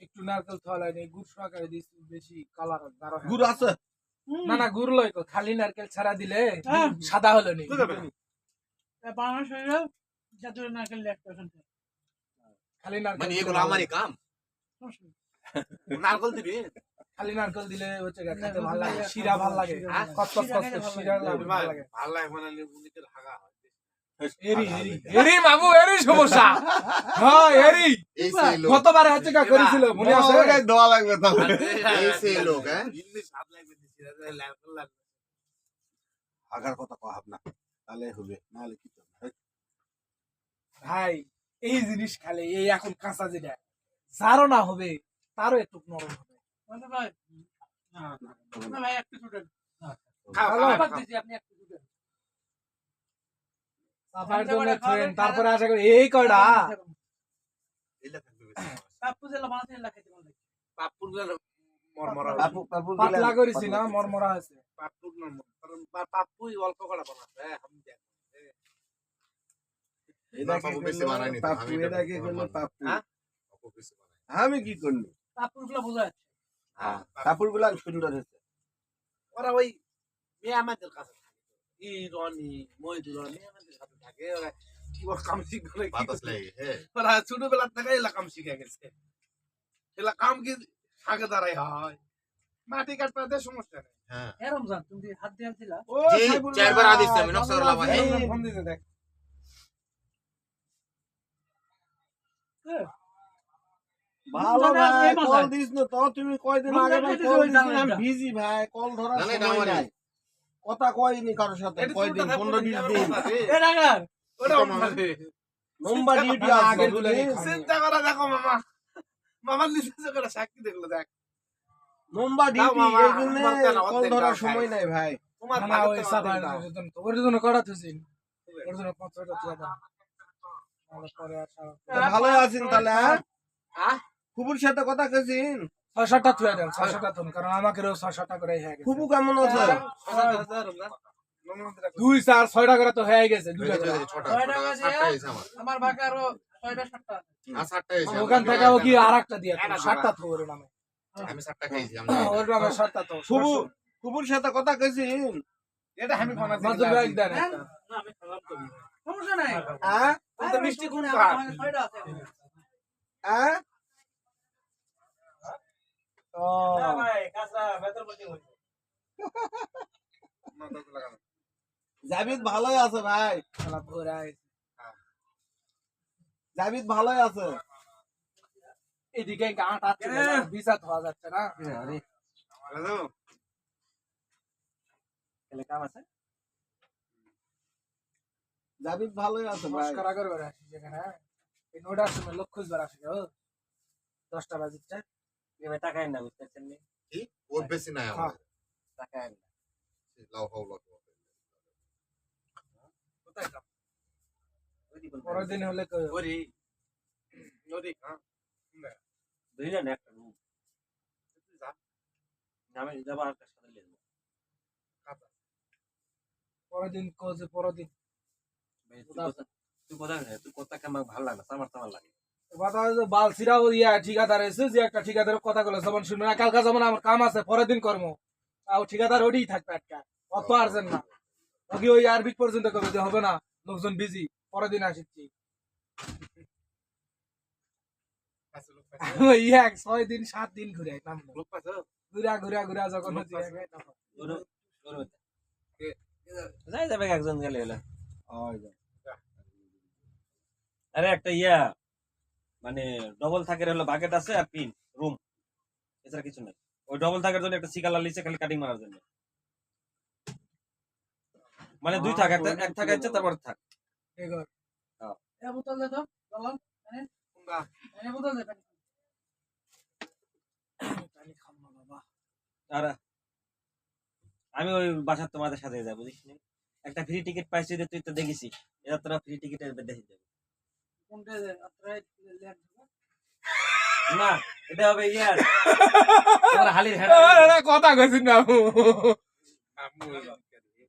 একটু নারকেল থলাই নেই, গুড় সহকারে দিছি, বেশি কালার গাঢ় হয়। গুড় আছে? না না, গুড় লয় তো, খালি নারকেল ছাড়া দিলে হ্যাঁ। সাদা হলো নি। বাংলা শরীরেও জাতীয় নারকেল একটা ওখানে। খালি নারকেল মানে দিলে এগুলো ভালো আমারই লাগে। কাম সমস্যা নেই। নারকল দিবি খালি নারকেল দিলে হচ্ছে গা খেতে নারকেল ভালো লাগে, দিলে শিরা ভালো লাগে, হ্যাঁ? কচকচ শিরা খেতে কচকচ ভালো শিরা লাগে। ভালো লাগে। ভালো লাগে মানে নিজের হাগা হয় এরি এরি এরি মামু, এরি সমস্যা। হ্যাঁ এরি, এই সেই লোক গতবারে হচ্ছে গা করেছিল মনে মামা আছে? ওটাই দেওয়া লাগবে তাহলে। এই সেই লোক হ্যাঁ ইংলিশ হাত লাগবে দিছি নারকল লাগবে আগার কথা কহাব না, তাহলে হবে, নাহলে কি করবে? ভাই এই জিনিস খালে, এই এখন কাঁচা যেটা যারও না হবে তারও একটু নরম হবে। বলতে ভাই, না ভাই একটু ছুটেন। খাও ভালো। খাও আবার দিছি, আপনি একটু ছুটেন। সাফার জন্য ট্রেন, তারপরে আশা করি এই কয়টা এলা থাকবে বেশি পাপ্পু জেলা মাছ এলা খেতে ভালো লাগে। পাপুর গুলো মরমরা পাপু পাপু পাতলা করেছি না, মরমরা আছে। পাপুর কারণ পাপুই অল্প করা বানাচ্ছে হ্যাঁ আমি দেখ এটা পাপু কি বেশি করলো? বানায়নি তো, পাপু আমি এটা এটা কি বেশি করলো? বানাই। পাপু হ্যাঁ? পাপু বেশি বানায়। আমি কি করলি? পাপ্পুর গুলো বোঝা যাচ্ছে। কাপড় গুলা সুন্দর হয়েছে। ওরা ওই মেয়ামাদের কাছে থাকে ই রনি মইদুর মেয়ামাদের কাছে থাকে ওরা কি ওর কাম শিখ করে কি বাতাস লাগে হ্যাঁ ওরা ছোটবেলা থেকে এলা কাম শিখে গেছে এলা কাম কি আগে দাঁড়াই হয় মাটি কাটতে সমস্যা নেই হ্যাঁ এ রমজান তুমি হাত দিয়ে দিলা ও জি সাইবুল্লাহ, চারবার আদিস আমি নকশা করলাম ভাই এই ফোন দিতে দেখ ভালো জানে আছে ভাই এই কল মাথায়। দিস না তো তুমি কয়দিন রমজান আগে ভাই দিতে কল ওই দিস জানে আমি এটা। বিজি ভাই কল ধরার জানে না সময় আমারই। নাই কথা কয়নি কারোর সাথে এটা কয়দিন ছোটটা 15-20 থাকে, দিন এ ডাকার ওটা এটা উঠাবে। লম্বা ডিউটি না, আছে আগের গুলো বুঝলি? রেখা। চিন্তা করে দেখো মামা মামার নিজে করে সাক্ষী দেখলো দেখ লম্বা দাও ডিউটি মামা, এই জন্য তোমার কেন কল অর্ধেক ধরার দাও সময় খাই। নাই ভাই তোমার না ভাগের ওই থেকে সাদা অর্ধেক দাও। ওর জন্য করা তুই ওর জন্য 500টা তুই দাও পরে আর ভালো আছেন তাহলে হ্যাঁ হ্যাঁ? খুবুর সাথে কথা কেছেন 600টা তুই দেন 600টা তুন কারণ আমাকে 600টা করে হয়ে গেছে খুবু কেমন আছে দুই চার 6টা করে তো হয়ে গেছে দুইটা করে ছটা ছয়টা বাজে। সাতটা হয়েছে আমার আমার বাকি আরো 6টা 7টা আর সাতটা হয়েছে ওখান থেকে ও কি আরেকটা দিয়ে 7টা তো ওর নামে আমি সাতটা খাইছি আমি ওর নামে 7টা তো খুবু খুবুর সাথে কথা কেছেন এটা আমি ফোন আছে মাদুর ভাই দেন হ্যাঁ? একটা। না, আমি খেলাম তো। সমস্যা নাই হ্যাঁ তো মিষ্টি কোন সমস্যা কার? নাই, আমার 6টা আছে এখন। হ্যাঁ ও জাবিদ ভালোই আছে ভাই শালা ভোরা আইছে। জাবিদ ভালোই আছে এদিকে গাঁট আছে বিচাত হওয়া যাচ্ছে না হ্যালো জাবিদ ভালোই আছে ভাই মস্করা করে বেড়া আসি যেখানে এই নোটার সময় লোক খুঁজবার আসে ও 10টা বাজিচ্ছে কি ওর বেশি নাই আমার লাউ হাউ লাউ কোথায় যাও? পরের দিন হলে কই ওরে নদী হ্যাঁ পরের দিন কোজে পরের দিন কথা হচ্ছে বালসিরাও ইয়া ঠিকাদার এসে যে একটা ঠিকাদারের কথা গুলো যেমন শুনবে না কালকা যেমন আমার কাম আছে পরের দিন কর্ম আর ঠিকাদার ওটাই থাকবে একটা অত আর্জেন্ট না ওকে ওই আরবিক পর্যন্ত কবে যে হবে না লোকজন বিজি পরের দিন আসছি পাঁচ লোক পাইছো? ওই এক 6 দিন 7 দিন ঘুরে নাম লোক পাইছো? ঘুরা ঘুরা ঘুরা যখন হচ্ছে যাই যাবে একজন গেলে হলো ওই যে। আরে একটা ইয়া মানে ডবল থাকের হলো বাকেট আছে আর পিন রুম এছাড়া কিছু নাই ওই ডবল থাকের জন্য একটা সিকালার লিচে খালি কাটিং মারার জন্য মানে দুই থাক একটা এক থাক আছে তারপর থাক এগর এ বোতল দে তো বললাম কোনটা? এ বোতল দে পানি। পানি খাম না বাবা আর আমি ওই বাসার তোমাদের সাথে যাবো বুঝিস নি? একটা ফ্রি টিকিট পাইছি রে তুই তো দেখিস এটা তোরা ফ্রি টিকিটের দেখে যাবে কোনটা দে আত্রাই লেট না এটা হবে ইয়ার তোর হালির হেডার কথা কইছিস না আম্মু ওই দিকে দিয়ে।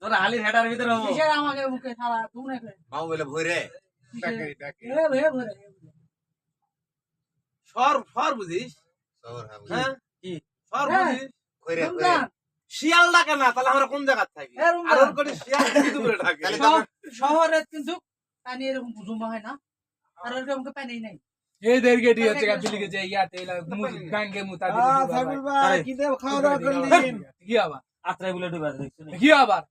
তোর হালির হেডার ভিতরে হবো কিসের আমাকে মুখে সারা তুমি না মাও বলে ভইরে ডাকে, ডাকে। এ ভে ভরে সর বুঝিস শহর হ্যাঁ হ্যাঁ কি? সর হ্যাঁ। বুঝিস কইরে রমজান শিয়াল ডাকে না তাহলে আমরা কোন জায়গায় থাকি এ রমজান। আর ওর করে শিয়াল কিন্তু করে ডাকে তাহলে তো শহরে কিন্তু পানি এরকম জমা হয় না আর এরকম পানি নাই এই দের গেটি হচ্ছে বিলি কে যে ইয়াতে এলা গাঙ্গে মুতা সাবির দিলি ভাই কি দেব খাওয়া দাওয়া করলেন কি আবার আত্রাই বলে ডুবে আছে দেখছিস কি আবার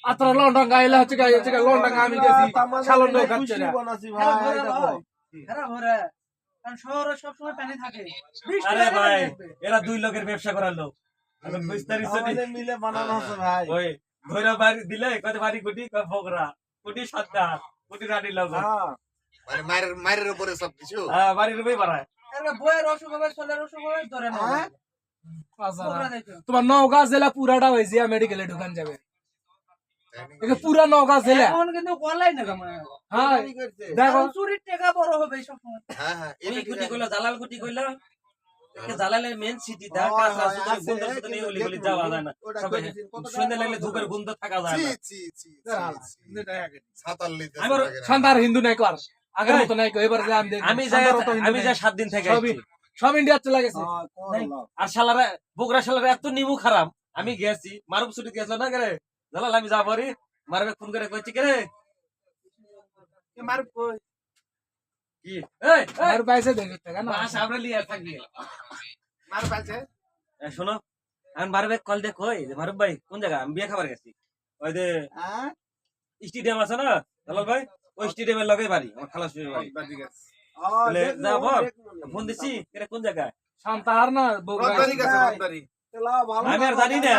আত্র লন্ডন গাইলা হচ্ছে লন্ডন আমি গেছি শালন নৌ খাচ্ছে না বানাসি ভাই দেখো এরা ভরে কারণ শহরে সব সময় পানি থাকে বৃষ্টি আরে হলে ভাই দেখবে। এরা দুই লোকের ব্যবসা করার লোক এখন বুঝতে পারিস নি? আমাদের মিলে বানানো আছে ভাই ওই ধৈরা বাড়ি দিলে কত বাড়ি কোটি কয় ফকরা কোটি সাতটা কোটি রানী লোক হ্যাঁ মানে মায়ের মায়ের উপরে সবকিছু বাড়ির রুমে বাড়ায় এরা বইয়ের অসুখ হবে ছেলের অসুখ হবে ধরে না হ্যাঁ? ছোকরা দেখো তোমার নওগাঁ জেলা পুরাটা হয়েছে মেডিকেলে ঢুকান যাবে একে পুরা নওগাঁ জেলা এখন কিন্তু কলাই না কেমন হ্যাঁ কি করছে? দেখো চুরির টাকা বড় হবে সব সময় হ্যাঁ হ্যাঁ ওই এটা কুটি ঠিক কইলো জালাল কুটি কইলো জালালের মেন সিটি দা হয়, কাঁচা হয়, সুতরাং আছে, গন্ধ সুতরাং কিন্তু এগুলি বলি দেখুন, যাওয়া যায় না ওটা সবে করেছেন, কত টাকা সন্ধ্যা লাগলে খরচ ধূপের হবে? গন্ধ থাকা যায় ছি না ছি ছি আগে সাতাল লিতে আমার শান্তার হিন্দু নাই কর আগের মতো নাই কো এবার যে আমি দেখি আমি যাই 7 দিন থেকে সবই আইছি সব ইন্ডিয়া চলে গেছে আর শালারা বগুড়া শালারা এত নিমু খারাপ, আমি গেছি মারুফ ছুটি গেছিল না কেরে জালাল, আমি যাবো রে মারবে ফোন করে কইছি কেরে মার কই কি এই আর পয়সা দেখে টাকা না বাস আমরা লিয়ে থাকি। মার পাইছে শোনো আমি মারবে কল দিয়ে কই যে মারুফ ভাই কোন জায়গা, আমি বিয়ে খাবার গেছি ওই যে স্টেডিয়াম আছে না জালাল ভাই, ওই স্টেডিয়ামের লগে বাড়ি আমার খালাস বাড়ি। বাদি গেছে বলে যা বল ফোন দিছি কেরে কোন জায়গায়, শান্তাহার না বগুড়া রথবাড়ি গেছে রথবাড়ি আমি আর জানি না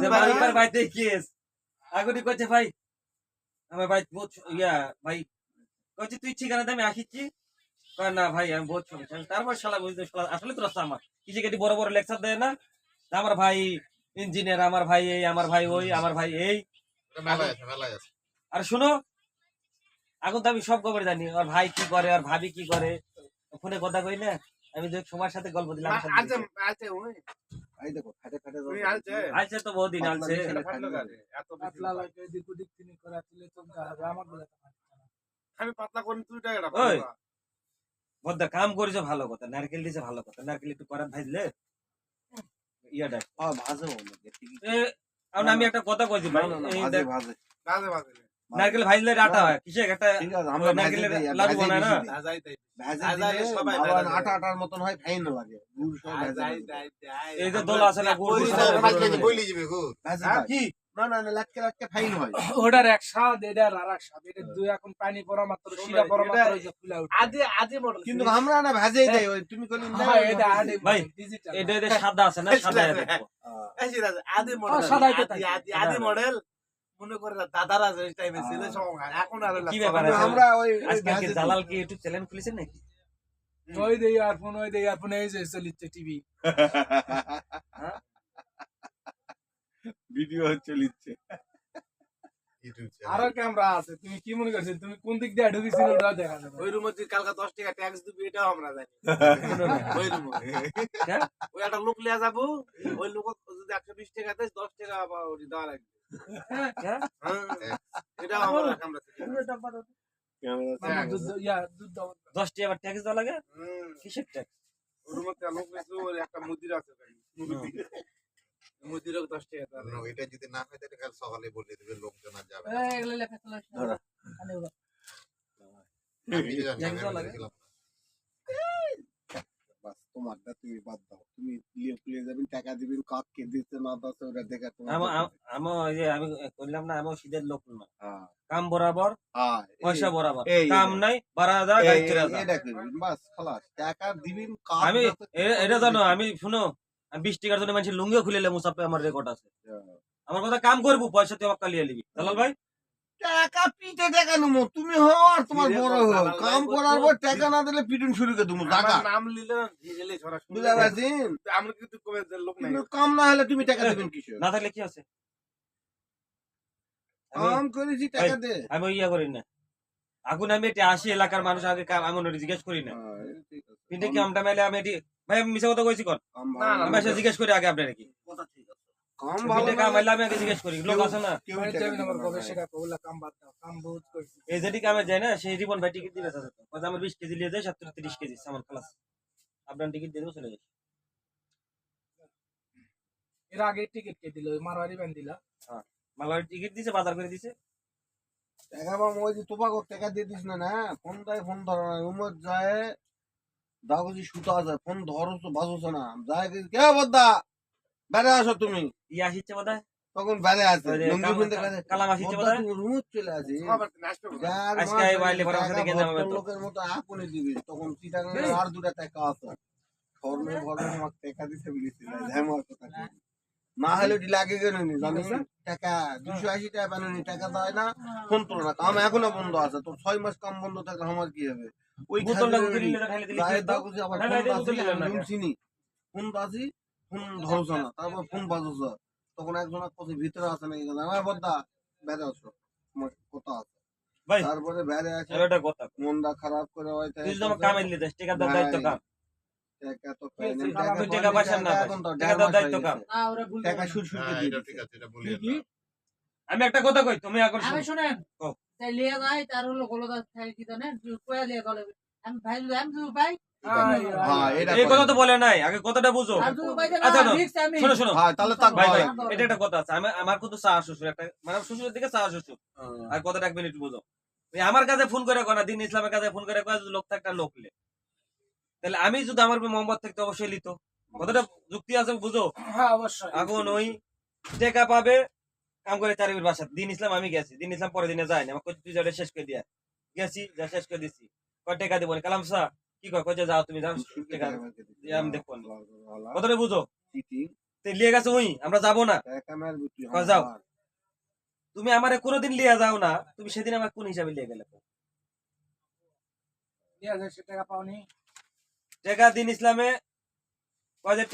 যে মারুফ ভাই বাড়িতে কেস আগুনি কইছে ভাই আমার ভাই বহুত ইয়া ভাই কইছে তুই ঠিকানা দে আমি আসিছি, কয় না ভাই আমি বহুত সমস্যা। তারপর শালা বুঝতে শালা আসলে তো রাস্তা আমার কিছু কেটে বড় বড় লেকচার দেয় না যে আমার ভাই ইঞ্জিনিয়ার, আমার ভাই এই, আমার ভাই ওই, আমার ভাই এই। মেলায় আছে আর শুনো এখন তো আমি সব খবর জানি, আর ভাই কি করে আর ভাবি কি করে, ফোনে কথা কই না, আমি দেখ সবার সাথে গল্প দিলাম। আচ্ছা আচ্ছা ওই এই দেখো ফাটে ফাটে তুমি আলছে আইছে তো বহুদিন আলছে, ফাটলো গাড়ি এত বেশি পাতলা লাগে এদিক ওদিক তিনি করে তুলে চমকা হবে আমার বলে আমি পাতলা করে তুই টাকাটা ওই। বদ্দা কাম করেছে ভালো কথা, নারকেল দিছে ভালো কথা, নারকেল একটু করাত ভাজলে ইয়াটা ভাজে আমি একটা কথা কইছি ভাই, এই ভাজে দেখ, ভাজে বাজে বাজে নারকেল ভাজলে আটা হয় কিসে একটা ঠিক আছে আমরা নারকেলের ভাজে দিই, লাডু ভাজে বানায় না? বেশি দিই। যাই তাই ভাজে ভাজা দিলে সবাই আবার ভাজা আটা আটার মতন হয় ফাইন লাগে গুড় সব ভাজে যাই দিই। যাই যাই এই যে দোলা আছে না, গুড় ওই গুড় যে সব ভাজলে ভাজলে বইলি যাবে গো ভাজে হ্যাঁ? ভাই। না না না লাটকে লাটকে ফাইন হয় ওটার এক স্বাদ এটার আর এক স্বাদ, এটা দুই এখন পানি পড়া মাত্র শিরা পড়া মাত্র ওই যে ফুলে উঠে আদি আদি মডেল কিন্তু আমরা না ভাজে দেই ওই তুমি কইলে না হ্যাঁ এটা আডে ভাই, ডিজিটাল এটা যে সাদা আছে না, সাদা দেখো এই যে আদি মডেল সাদাই তো আদি থাকে। আদি আদি মডেল মনে করে দাদারা যে টাইমে ছিল সব এখন আর কি ব্যাপার আছে? আমরা ওই আজকে কি ভাজে জালাল কি ইউটিউব চ্যানেল খুলেছেন নাকি? ওই দেই আর ফোন ওই দেই আর ফোন এই যে চলিচ্ছে টিভি ভিডিও চলিচ্ছে ইউটিউব আরো ক্যামেরা আছে, তুমি কি মনে করছো তুমি কোন দিক দিয়ে ঢুকেছিল ওটা দেখা যাবে ওই রুমে তুই কালকে 10 টাকা ট্যাক্স দিবি এটাও আমরা জানি ওই রুমে হ্যাঁ? ওই একটা লোক লিয়া যাবো ওই লোক যদি 120 টাকা দেয় 10 টাকা আবার ওই দেওয়া লাগবে হ্যাঁ? হ্যাঁ এটাও আমরা আমরা শিখি। মামা দুধ ইয়া দুধ দাও 10 টি আবার ট্যাক্স দেওয়া লাগে, হুম কিসের ট্যাক্স? ওই রুমে একটা লোক লিখছে ওর একটা মুদির আছে মুদিরও 10 টাকা দেওয়া লাগবে। এটা যদি না হয় তাহলে কাল সকালে বলে দেবে লোকজন আর যাবে এই এগুলো লেখা চলে আসে ধরো। আনে ওরা। আমি তো জানি না, ট্যাক্স দেওয়া আমি লাগে? দেখলাম না। বাস তোমারটা তুমি বাদ দাও তুমি লিয়ে ফুলিয়ে যাবেন টাকা দিবেন কাককে দিতে না দাও ওটা দেখে তোমার আমি ওই যে আমি করলাম না, আমি শীতের লোক না, হ্যাঁ কাম বরাবর হ্যাঁ পয়সা বরাবর, এই, কাম নাই বাড়া যা গাড়ি চলে যা। এটা করবেন বাস খালাস টাকা দিবেন কাক আমি যত এটা জানো, আমি শুনো আমি 20 টাকার জন্য মানুষের লুঙ্গিও খুলে লে মুসাফে আমার রেকর্ড আছে, হ্যাঁ। আমার কথা কাম করবো পয়সা তুই আমার কালিয়ে নিবি জালাল ভাই। টাকা পিঠে টাকা নেবো তুমি হো আর তোমার ধীরে বড় তো হো জালাল কাম ভাই করার বলতো, পর টাকা না দিলে পিটুন শুরু করে দেবো টাকা আমার নাম নিলে না ধীরে সরাসরি বুঝা পারছেন আমরা কিন্তু কবে লোক নাই কিন্তু কাম না হলে তুমি টাকা দেবেন কিসে না থাকলে কি আছে? কাম করেছি টাকা দে আমি ওই ইয়া করি না, আগুন আমি এটি 80 এলাকার মানুষ আগে আমি ওনারে জিজ্ঞেস করি না, হ্যাঁ, ঠিক আছে। কিন্তু কি আমটা মেলে আমি এটি ভাই আমি মিছা কথা কইছি কোন, কাম না, ভালো আমি এসে জিজ্ঞেস করি আগে আপনার কি কাম ভালো পিঠে কাম হইলে আমি আগে জিজ্ঞেস করি, লোক আছে না কেউ মানে টাকা যাবেন দিবে আমার না কবে ভাই। সেটা কবলা কাম বাদ দাও কাম বহুত করছি এই যেটি কামে যায় না সেই জীবন ভাই টিকিট দিবে সাথে কথা আমার 20 কেজি নিয়ে যায় 70 30 কেজি সামান খালাস, আপনার টিকিট দিয়ে দেবো চলে যাই। এর আগে টিকিট কে দিল ওই মারওয়ারি ব্যান দিলা মালার টিকিট দিছে বাজার করে দিছে, টাকা বা ওই যে তোবাকো টাকা দিয়ে দিস না না ফোন দেয় ফোন ধরো না উমর যায় দাও কিছু সুতা আছে ফোন ধরো তো বাজছো না যায় কে বদ্দা বেড়ে আসো তুমি ইয়া আসছে বোধহয় তখন বেড়ে আসে ওই যে লুঙ্গি কালা- ফুলতে বেড়ে কালাম আসছে বদ্দা বোধহয়, তুমি রুমত চলে আসি খবর তো নষ্ট করে যার আজকে মাস এই বাইলে টাকা বড় সাথে কিনে যাবে ভদ্র তো। লোকের মতো আপনি দিবি তখন চিটাগাং আর দুটা টাকা আছে স্বর্ণ বড় আমাকে টাকা দিতে বলেছিল ঝামার কথা কই। না হলে ওটি লাগে কেন নি জানি টাকা 280 টাকা বানানি টাকা দেয় না ফোন তোলো না কাম এখনো বন্ধ আছে তোর 6 মাস কাম বন্ধ থাকলে আমার কি হবে ওই বোতলটা খাদ্যের দিলে ঢালে দিলে কি গায়ে হতো? দাও কিছু আবার না, না, ফোন এটা বাজি বোতল দিলেন না আমি কেন? চিনি ফোন বাজি ফোন ধরছ না তারপর ফোন বাজছ তখন একজন কথা ভিতরে আছে নাকি আমার বদ্দা বেড়ে আসো তোমার কথা আছে ভাই তারপরে বেড়ে আছে এবার একটা কথা মনটা খারাপ করে হয়তো তুই যদি আমার কামে নিতে যাস টাকা দেওয়ার দায়িত্ব কাম, টাকা তো পাই না তুই টাকা টাকা পয়সা না পাস, এখন তো টাকা দেওয়ার দায়িত্ব কাম। না ওরা ভুল টাকা করে। সুর সুর হ্যাঁ, করে দিয়ে এটা দিছে। ঠিক আছে, এটা বলি কি? আমি একটা কথা কই তুমি এখন আমি শোনো। শুনেন কও। তাই লিয়ে যায় তার হলো গোলদা থাই কি জানেন কয়া লিয়ে গলে আমি ভাই আমি যদি পাই হ্যাঁ এটা এই কথা করে। তো বলে নাই, আগে কথাটা বুঝো। আর যদি বাইরে না আচ্ছা, রিস্ক আমি শোনো শোনো হ্যাঁ তাহলে তাক ভাই ভাই, ভাই এটা একটা কথা আছে। আমার কিন্তু চা শ্বশুর একটা, মানে শ্বশুরের দিকে চা শ্বশুর। আর কথাটা 1 মিনিট বুঝো। ওই আমার কাছে ফোন করে কয় না, দিন ইসলামের কাছে ফোন করে কয়, লোক একটা লোক লে, তাহলে আমি যদি আমার মোহাম্মদ থাকতে অবশ্যই লিত। কথাটা যুক্তি আছে, বুঝো। হ্যাঁ অবশ্যই। এখন ওই টাকা পাবে কাম করে চারিবির বাসা। দিন ইসলাম আমি গেছি, দিন ইসলাম পরের দিনে যায় না, আমার তুই যাওয়া শেষ করে দিয়া গেছি, যা শেষ করে দিছি। কয় টাকা দিব না, কালাম সা কি কয়, কয় যে যাও তুমি যাও টাকা দিয়ে আমি দেখবো না। কথাটা বুঝো। তো লিয়ে গেছে ওই, আমরা যাবো না। কয় যাও। তুমি আমারে কোনোদিন লিয়ে যাও না, তুমি সেদিন আমার কোন হিসাবে লিয়ে গেলে? 2000 টাকা পাওনি। টাকা দিন ইসলামে কয় যে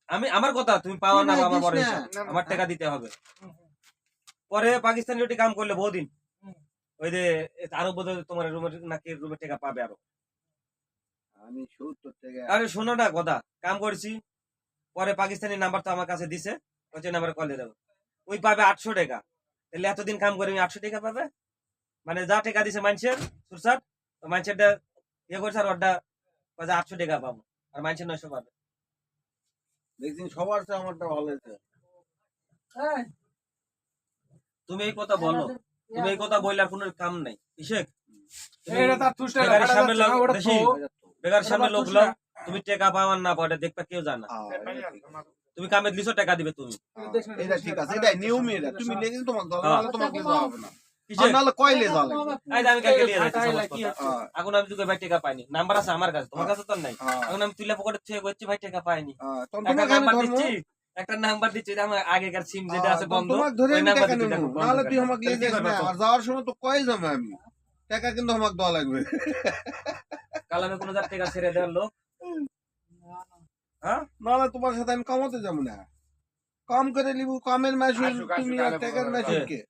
আমি আমার কথা তুমি পাওয়া না আমার বড় হিসাব, আমার টাকা দিতে হবে। পরে পাকিস্তানি রুটি কাম করলে বহুদিন, ওই যে আরো বোধহয় তোমার রুমের নাকি রুমের টাকা পাবে আরো। আমি 70 টাকা আরে শোনো না কথা, কাম করছি। পরে পাকিস্তানি নাম্বার তো আমার কাছে দিছে, ওই নাম্বারে কল দিয়ে দেবো, ওই পাবে 800 টাকা। তাহলে এতদিন কাম করে 800 টাকা পাবে, মানে যা টাকা দিছে মানুষের সুরসাট, মানুষেরটা ইয়ে করছে, আর ওরটা 800 টাকা পাবো, আর মানুষের 900 পাবে। দেখছি সবার চেয়ে আমারটা ভালো হয়েছে। এই, তুমি এই কথা বলো, তুমি এই কথা বললে আর কোনো কাম নাই। ইশেক, তুমি এটা তার তুষ্ট বেকারের সামনে লোক ওটা বেশি, বেকারের সামনে লোক লোক, তুমি টাকা পাওয়ার না পাওয়া দেখবা কেউ জানা। তুমি কামে দিছো টাকা দিবে তুমি। এটা ঠিক আছে, এটাই নিয়মই এটা। তুমি লেগে তোমার দল হ্যাঁ। নাহলে তোমাকে যাওয়া হবে না। কিসে? আর নাহলে কইলে যাওয়া লাগবে। এই যে আমি কালকে নিয়ে যাচ্ছি ফাটাইলা সবার কি কথা। হ্যাঁ, এখন আমি তোকে ভাই টাকা পাইনি, নাম্বার আছে আমার কাছে, তোমার কাছে তো নাই। হ্যাঁ, এখন আমি তুলে পকেটে ছুঁয়ে বলছি ভাই টাকা পাইনি, তখন একটা তোমাকে আমি নাম্বার ধরবো। দিচ্ছি, একটা নাম্বার দিচ্ছি, এটা আমার আগেকার সিম যেটা আছে তখন বন্ধ, তোমাকে ধরে ওই আমি নাম্বার টাকা দিতে নেবো। দেখো নাহলে তুই আমাকে তাহলে কি লেগে করবে না। তো? আর যাওয়ার সময় তো কই যাবে আমি। টাকা কিন্তু আমাকে দেওয়া লাগবে। কাল আমি কোনো যার টাকা ছেড়ে দেওয়ার লোক, হ্যাঁ নাহলে তোমার সাথে আমি কামাতে যাবো না। কাম করে নিব, কামের মাসুল আসুক, তুমি আসুক, আর আলে টাকার বড় মাসুল বড়। কে?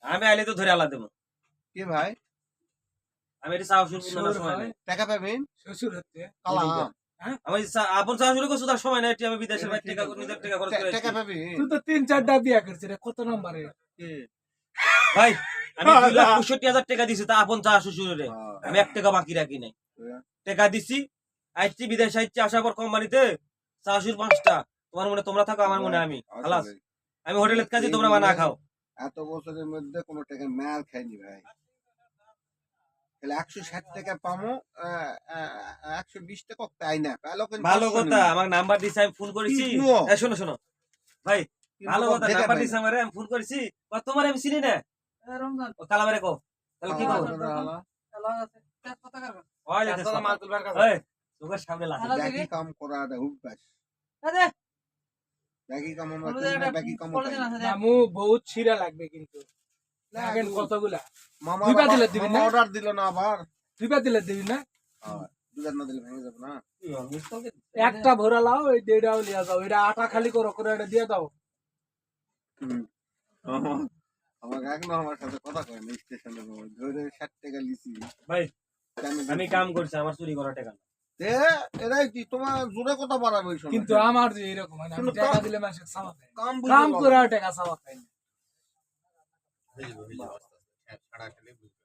আমি আইলে তো ধরে আলা দেবো। কে ভাই? আমি এটা চাওয়া শুরু করার সময় নাই। টাকা পাবেন? শ্বশুর হচ্ছে। কালা। আমি আপন চাওয়া শুরু করছি, তার সময় নাই। আমি বিদেশের ভাই টাকা নিজের টাকা খরচ করে টাকা আসছি। পাবি? তুই তো 3-4টা বিয়া করছিস রে, কত নম্বরে? ভাই আমি 2,65,000 টাকা দিছি, তা আপন চাওয়া শ্বশুরে আমি 1 টাকা বাকি রাখি নাই। টাকা দিছি, আইছি বিদেশ আইছি, আসার পর কোম্পানিতে চাষুর 5টা, তোমার মনে তোমরা থাকো, আমার মনে আমি খালাস। আমি হোটেলের কাজে, তোমরা বানা খাও। এত বছরের মধ্যে কোনো টাকা মার খাইনি ভাই। তাহলে 160 টাকা পামো, 120 টাকা পাই না। পাইলো কিন্তু ভালো 500 কথা, নিবো। আমার নাম্বার দিছে, আমি ফোন করেছি। কি শুনো? শোনো শোনো ভাই, কিন্তু ভালো কথা, দেখা নাম্বার পাই দিছে না। আমারে, আমি ফোন করেছি। তোমার আমি চিনি না, এই রমজান, ও কালাবারে কো, তাহলে কি হ্যাঁ, করবো? হ্যালো আছে, কত টাকা? ওই যেতে দাদা মাতুল ভাইয়ের কাছে। ওই চোখের সামনে লাগে। হ্যালো ব্যাকি দিদি, কাম করা একটা অভ্যাস। আরে ব্যাকি কাম আমরা বলো করি না, একটা ব্যাকি কামও বলে পাই দিন না। আছে দেখ। মামু বহুত ছিঁড়া লাগবে কিন্তু। লাগেন কতগুলা? মামা দুইটা দিলে দিবি মামা না? অর্ডার দিল না আবার। 2টা দিলে দিবি না? দুধের না দিলে ভেঙে যাবে না। একটা ভরা লাও, ওই 2টাও লিয়া যাও। এটা আটা খালি করো, করে এটা দিয়ে দাও। আমাকে এখনো আমার সাথে কথা কয় না স্টেশনে। ধরে 60 টাকা লিছি। ভাই কেন আমি কাম করছি, আমার চুরি করা টাকা না। এরাই কি তোমার জোরে কথা বাড়াবে ওই সময়। কিন্তু আমার যে এরকম হয় না, আমি কিন্তু টাকা কাম- দিলে মানুষের চাওয়া খাই না। কাম বুঝে কাম লাভ করে নেই। আর টাকা চাওয়া খাই না। হয়ে যাবে, আস্তে আস্তে। ছাড়া খেলে বুঝবে।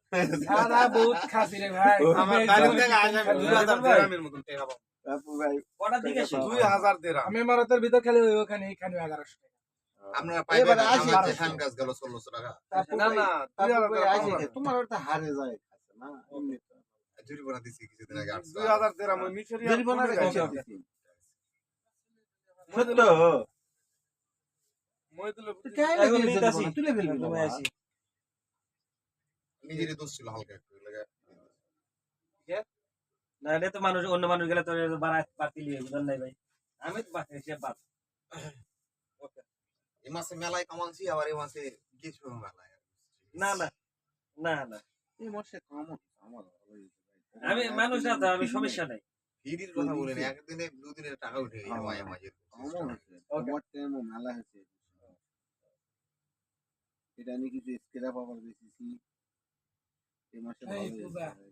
সারা বহুত খাসি রে ভাই। আমার আমি গাড়ি একদম থেকে আসে আমি খালি 2000 ভাই। দিরামের মতন টাকা পাবো। বাপু ভাই, কটার দিকে শেষ? 2000 দিরাম। আমি মারাতের ভিতর খেলে ওখানে এখানে 1100 টাকা। আপনারা পাইবেন এবারে না, আসি। আমার যে ধান গাছ গেল 1600 টাকা। বাপু না ভাই, না বাপু 2000 ভাই দিরাম আসি পাবো কে? না। তোমার ওটা হারে যায় না এমনি তো। জরিমানা দিছি কিছুদিন আগে 800 2000 দিরাম ওই মিশরিয়া জরিমানা পুলিশ রেখে আইছে। দিছি। মহিদুল সত্য? মহিদুল তুই কেন এখন লেগে নিতে আসি। জরিমানা? তুলে ফেলবি তুমি বাবা। আসি। নিজেরই দোষ ছিল হালকা একটু লাগে। না এটা তো মানুষ, অন্য মানুষ গেলে তো বাড়তি লিয়ে বুঝলেন নাই ভাই। আমি তো বাড়তি সে বাদ। এই মাসে মেলায় কামানছি, আবার এই মাসে কিছু মেলায়। না না না না, এই মাসে কাম হচ্ছে আমার ভালো হয়েছে ভাই। আমি মানুষ না তো, আমি সমস্যা নাই। ফিরির কথা বলেন, একদিনে দুদিনের টাকা উঠে গেছে মাঝে মাঝে। কামও হয়েছে। আমার টাইমও মেলা হয়েছে। এটা আমি কিছু স্কেরা পাবার বেশি। এই মাসে এই ভালো হয়েছে পূজা। ভাই।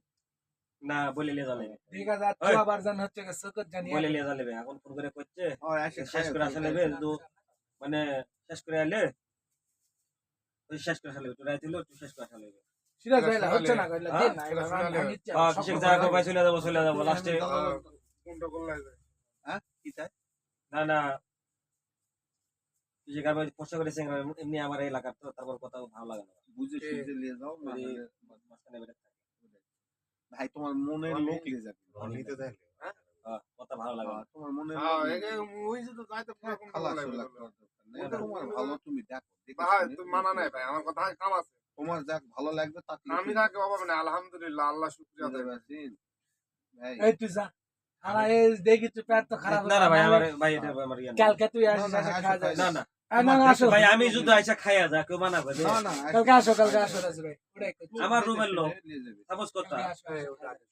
না বলে লিয়ে জ্বালাবে, ঠিক আছে, আর ওই। আবার জান হচ্ছে সকত জানিয়ে বলে লিয়ে জ্বালাবে। এখন ফোন করে করছে ওই আসে শেষ করে খায়, আসা খায়, নেবে, খায়। তো মানে শেষ করে আলে ওই শেষ করে আসা নেবে, তো রাইতে হলো একটু শেষ করে আসা নেবে। সিরাজ ভাই হচ্ছে না কইলা হ্যাঁ? দিন না এবার আমি ভাঙিচ্ছি কিসের যা করবে চলে যাবো লাস্টে কোনটা করলাই যায় কি চাই? না না যে গাবে পোস্ট করেছে এমনি আমার এই এলাকার তো তারপর কথা ভালো লাগে না বুঝে সুঝে নিয়ে যাও না ওই হলে- মাঝখানে বেরোতে থাকে। ভাই তোমার মনের লোক নিয়ে যাবে নিতে দেয় কথা ভালো লাগে না। তোমার মনের হ্যাঁ লোক নিয়ে একে যাবে। ওই যে তো যাইতে পুরো কোনটা খালাস করলাই হলা বলে। করার দরকার নেই। এটা তোমার ভালো তুমি দেখো দেখে ভাই শুনে তুমি মানা নাই ভাই আমার কথা কাম আছে তোমার যাক ভালো লাগবে তাকে আমি থাকি অভাব নেই আলহামদুলিল্লাহ আল্লাহ শুকরিয়া দেয় ভাই এই তুই যা আর এই দেখি তুই পেট তো খারাপ না না ভাই আমার ভাই এটা আমার ইয়ে না। কালকে তুই না, আসিস না, এসে আসো, খাওয়া যায় না না না না আসো ভাই আমি শুধু আইসা খাইয়া যা কেউ মানা করে না না কালকে আসো রাজু ভাই ওটাই করছি। আমার রুমের লোক নিয়ে যাবে সাপোজ কথা কালকে আসো, এই, আসো। ওটা আগে।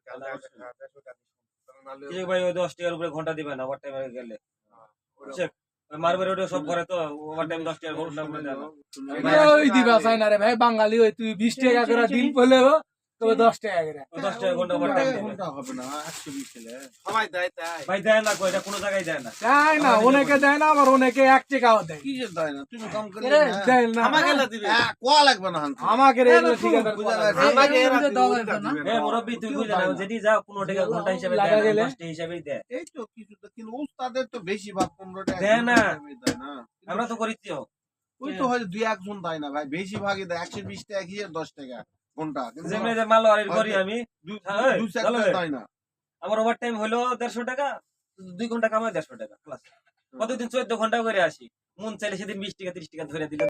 কালকে আগে খা, দেখো কালকে। তাহলে নাহলে কি ভাই ওই 10 টাকার উপরে ঘন্টা দিবে না ওভার টাইমে গেলে ওরা- সে মারবে ওটা সব করে তো ওভার টাইম 10 টাকার ঘন্টা করে দেয় না। ওই দিবা চাই না রে ভাই বাঙালি ওই তুই 20 টাকা করে দিন পেলেও তবে 10 টাকা করে ও 10 টাকা ঘন্টা ওভার টাইম দেবে ঘন্টা হবে না 120 ছেলে সবাই দেয় তাই ভাই দেয় না কই এটা কোনো জায়গায় দেয় না তাই না অনেকে দেয় না আবার অনেকে 1 টাকাও দেয় কি যে দেয় না তুমি কাম করলে এরে, না দেয় না আমাকে এলা দিবে কোয়া লাগবে না হানতে আমাকে রে এগুলো ঠিক আছে বুঝা গেছে। আমাকে এরা এরকম দিবে, দেওয়া ওইটা যাবে না? দিবে এ না। মুরব্বি তুই কেউ বুঝে দেয় না না। যদি যা 15 টাকা ঘন্টা হিসেবে লাগা দেয় না গেলে? 10 টাকা হিসেবে দেয় এই তো কিছু তো কিন্তু উস্তাদের তো বেশি ভাগ 15 টাকা দেয় না। দেয় না আমরা তো করিছিও ওই তো হয়তো দুই একজন দেয় না ভাই বেশি ভাগই দেয় 120 টাকা কি আর 10 টাকা ঘন্টা কিন্তু যেমনি যে মালোয়ারি করি আমি হ্যাঁ, দুই চলো চারটা রে। দেয় না আমার ওভার টাইম হলো 150 টাকা 2 ঘন্টা কামাই 150 টাকা ক্লাস কতদিন 14 ঘন্টা করে আসি মন চাইলে সেদিন 20 টাকা 30 টাকা ধরে দিলে